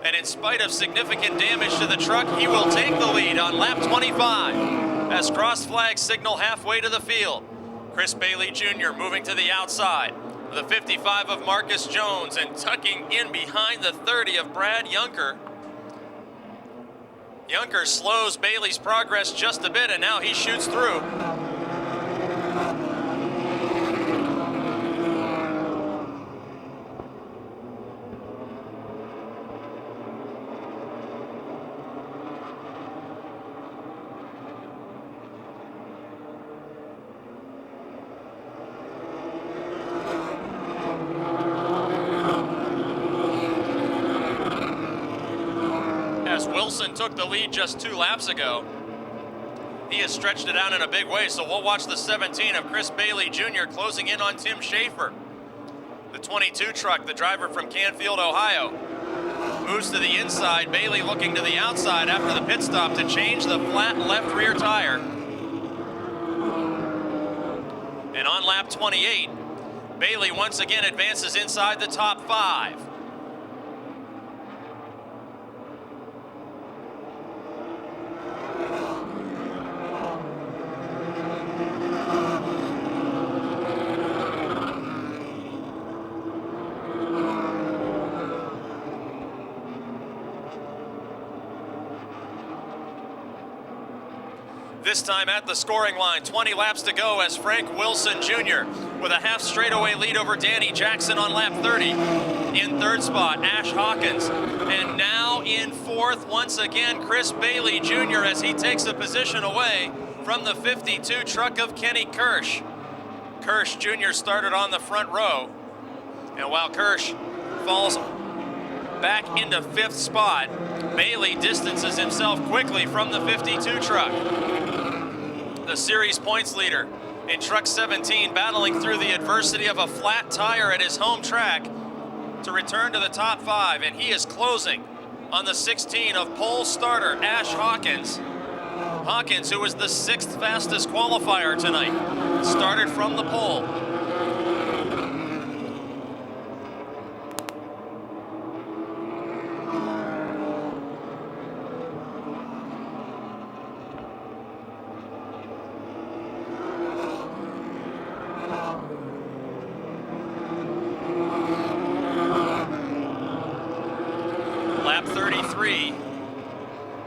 and in spite of significant damage to the truck, he will take the lead on lap 25 as cross flags signal halfway to the field. Chris Bailey Jr. moving to the outside. The 55 of Marcus Jones and tucking in behind the 30 of Brad Yunker. Yunker slows Bailey's progress just a bit, and now he shoots through. As Wilson took the lead just 2 laps ago, he has stretched it out in a big way, so we'll watch the 17 of Chris Bailey Jr. closing in on Tim Schaefer. The 22 truck, the driver from Canfield, Ohio, moves to the inside. Bailey looking to the outside after the pit stop to change the flat left rear tire. And on lap 28, Bailey once again advances inside the top 5. This time at the scoring line, 20 laps to go as Frank Wilson Jr. with a half straightaway lead over Danny Jackson on lap 30. In third spot, Ash Hawkins. And now in fourth, once again, Chris Bailey Jr. as he takes a position away from the 52 truck of Kenny Kirsch. Kirsch Jr. started on the front row. And while Kirsch falls back into 5th spot, Bailey distances himself quickly from the 52 truck. The series points leader in truck 17 battling through the adversity of a flat tire at his home track to return to the top 5, and he is closing on the 16 of pole starter Ash Hawkins. Hawkins, who was the 6th fastest qualifier tonight, started from the pole. Lap 33,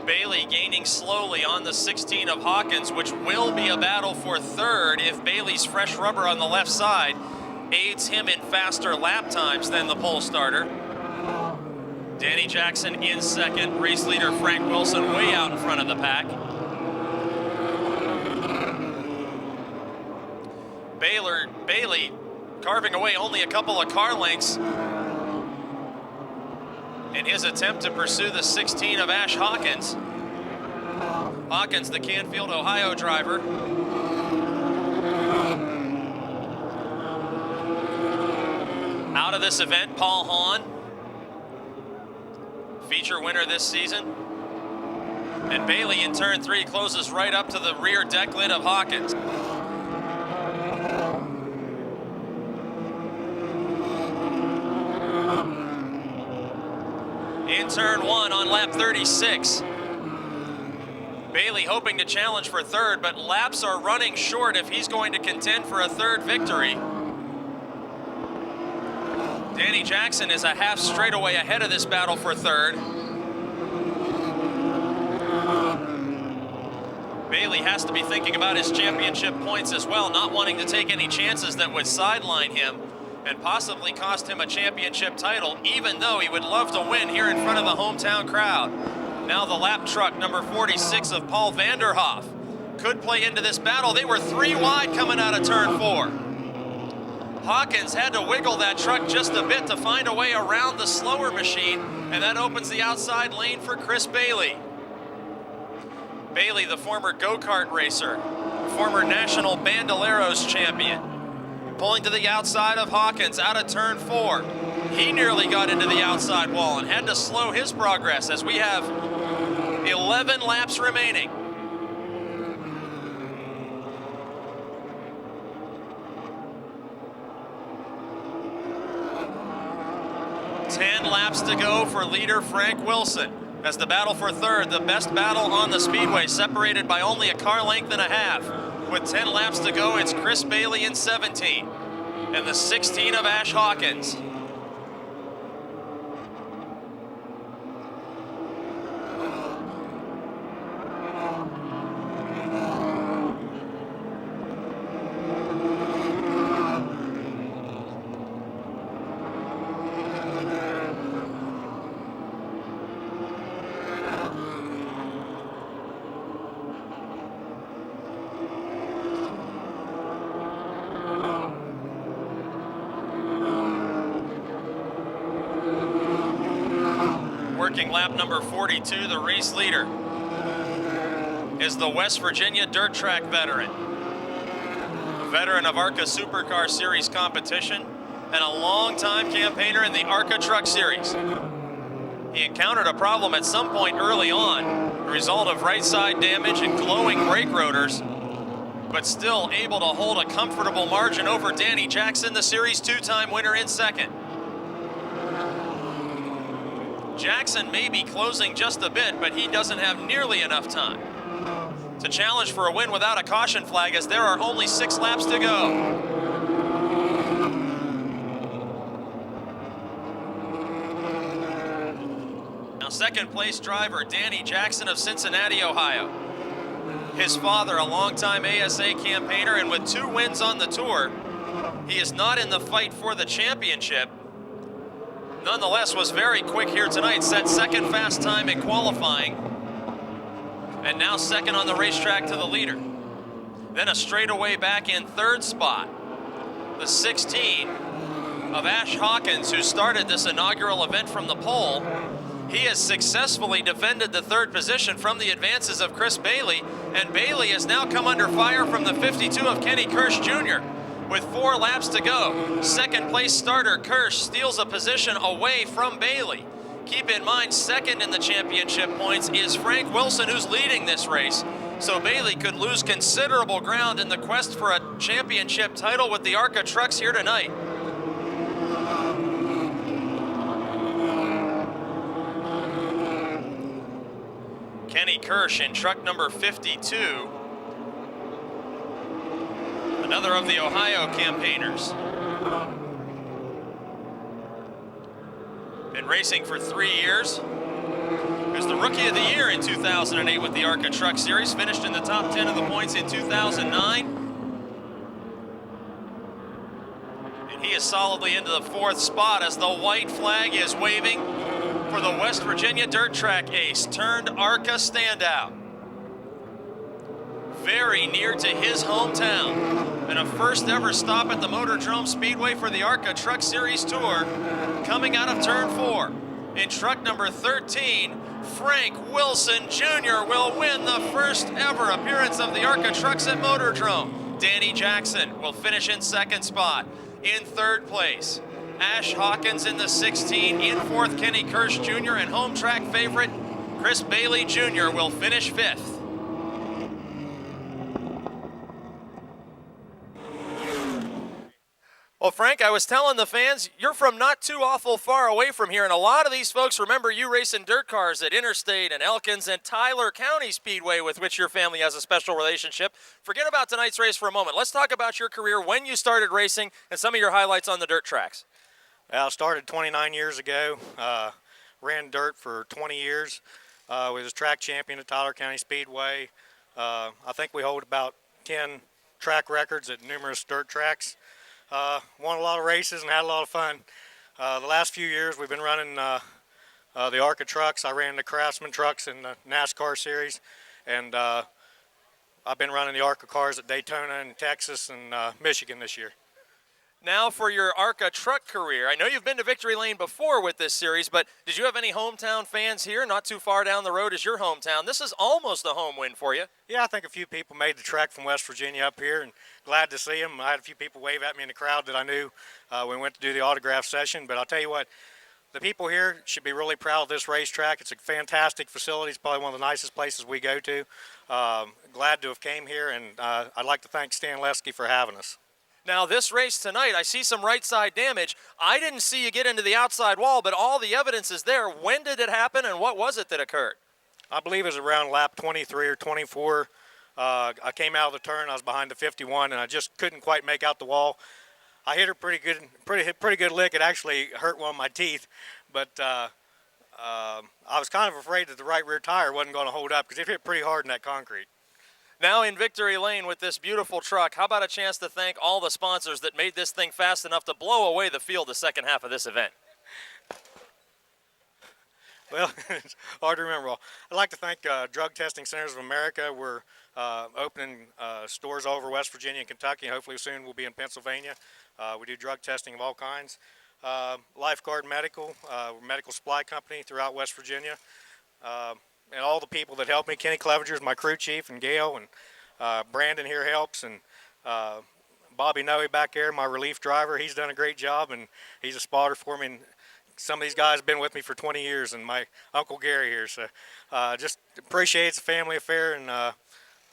Bailey gaining slowly on the 16 of Hawkins, which will be a battle for third if Bailey's fresh rubber on the left side aids him in faster lap times than the pole starter. Danny Jackson in second. Race leader Frank Wilson way out in front of the pack. Bailey carving away only a couple of car lengths in his attempt to pursue the 16 of Ash Hawkins. Hawkins, the Canfield, Ohio driver. Out of this event, Paul Hahn, feature winner this season. And Bailey in turn 3 closes right up to the rear deck lid of Hawkins. In turn 1 on lap 36. Bailey hoping to challenge for third, but laps are running short if he's going to contend for a third victory. Danny Jackson is a half straightaway ahead of this battle for third. Bailey has to be thinking about his championship points as well, not wanting to take any chances that would sideline him and possibly cost him a championship title, even though he would love to win here in front of the hometown crowd. Now the lap truck, number 46 of Paul Vanderhoff, could play into this battle. They were 3 wide coming out of turn 4. Hawkins had to wiggle that truck just a bit to find a way around the slower machine, and that opens the outside lane for Chris Bailey. Bailey, the former go-kart racer, former national Bandoleros champion, pulling to the outside of Hawkins out of turn 4. He nearly got into the outside wall and had to slow his progress as we have 11 laps remaining. 10 laps to go for leader Frank Wilson as the battle for third, the best battle on the speedway, separated by only a car length and a half. With 10 laps to go, it's Chris Bailey in 17 and the 16 of Ash Hawkins. Working lap number 42, the race leader is the West Virginia dirt track veteran. A veteran of ARCA Supercar Series competition and a longtime campaigner in the ARCA Truck Series. He encountered a problem at some point early on, the result of right side damage and glowing brake rotors, but still able to hold a comfortable margin over Danny Jackson, the Series 2-time winner, in second. Jackson may be closing just a bit, but he doesn't have nearly enough time to challenge for a win without a caution flag, as there are only 6 laps to go. Now, second place driver Danny Jackson of Cincinnati, Ohio. His father, a longtime ASA campaigner, and with 2 wins on the tour, he is not in the fight for the championship. Nonetheless, was very quick here tonight, set second fast time in qualifying, and now second on the racetrack to the leader. Then a straightaway back in third spot, the 16 of Ash Hawkins, who started this inaugural event from the pole. He has successfully defended the third position from the advances of Chris Bailey, and Bailey has now come under fire from the 52 of Kenny Kirsch Jr. With 4 laps to go, second place starter Kirsch steals a position away from Bailey. Keep in mind, second in the championship points is Frank Wilson, who's leading this race. So Bailey could lose considerable ground in the quest for a championship title with the ARCA trucks here tonight. Kenny Kirsch in truck number 52. Another of the Ohio campaigners. Been racing for 3 years. He was the Rookie of the Year in 2008 with the ARCA Truck Series. Finished in the top 10 of the points in 2009. And he is solidly into the 4th spot as the white flag is waving. for the West Virginia dirt track ace turned ARCA standout. Very near to his hometown, and a first ever stop at the Motordrome Speedway for the ARCA Truck Series Tour, coming out of turn 4. In truck number 13, Frank Wilson Jr. will win the first ever appearance of the ARCA Trucks at Motordrome. Danny Jackson will finish in second spot. In third place, Ash Hawkins in the 16, in fourth Kenny Kirsch Jr. and home track favorite Chris Bailey Jr. will finish fifth. Well, Frank, I was telling the fans, you're from not too awful far away from here, and a lot of these folks remember you racing dirt cars at Interstate and Elkins and Tyler County Speedway, with which your family has a special relationship. Forget about tonight's race for a moment. Let's talk about your career, when you started racing, and some of your highlights on the dirt tracks. Well, I started 29 years ago, ran dirt for 20 years, was a track champion at Tyler County Speedway. I think we hold about 10 track records at numerous dirt tracks. Won a lot of races and had a lot of fun. The last few years we've been running the ARCA trucks. I ran the Craftsman trucks in the NASCAR series, and I've been running the ARCA cars at Daytona and Texas and Michigan this year. Now for your ARCA truck career, I know you've been to Victory Lane before with this series, but did you have any hometown fans here? Not too far down the road is your hometown. This is almost a home win for you. Yeah, I think a few people made the trek from West Virginia up here, and glad to see them. I had a few people wave at me in the crowd that I knew when we went to do the autograph session, but I'll tell you what, the people here should be really proud of this racetrack. It's a fantastic facility. It's probably one of the nicest places we go to. Glad to have came here, and I'd like to thank Stan Lesky for having us. Now this race tonight, I see some right side damage. I didn't see you get into the outside wall, but all the evidence is there. When did it happen, and what was it that occurred? I believe it was around lap 23 or 24. I came out of the turn. I was behind the 51, and I just couldn't quite make out the wall. I hit her pretty good lick. It actually hurt one of my teeth, but I was kind of afraid that the right rear tire wasn't going to hold up because it hit pretty hard in that concrete. Now in Victory Lane with this beautiful truck, how about a chance to thank all the sponsors that made this thing fast enough to blow away the field the second half of this event? Well, it's hard to remember all. I'd like to thank Drug Testing Centers of America. We're opening stores all over West Virginia and Kentucky. Hopefully soon we'll be in Pennsylvania. We do drug testing of all kinds. Lifeguard Medical, medical supply company throughout West Virginia. And all the people that helped me. Kenny Clevenger is my crew chief, and Gail, and Brandon here helps, and Bobby Noe back there, my relief driver. He's done a great job, and he's a spotter for me. And some of these guys have been with me for 20 years, and my Uncle Gary here. So just appreciate it's a family affair, and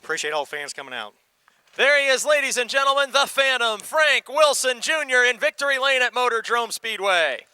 appreciate all the fans coming out. There he is, ladies and gentlemen, the Phantom, Frank Wilson Jr. in Victory Lane at Motordrome Speedway.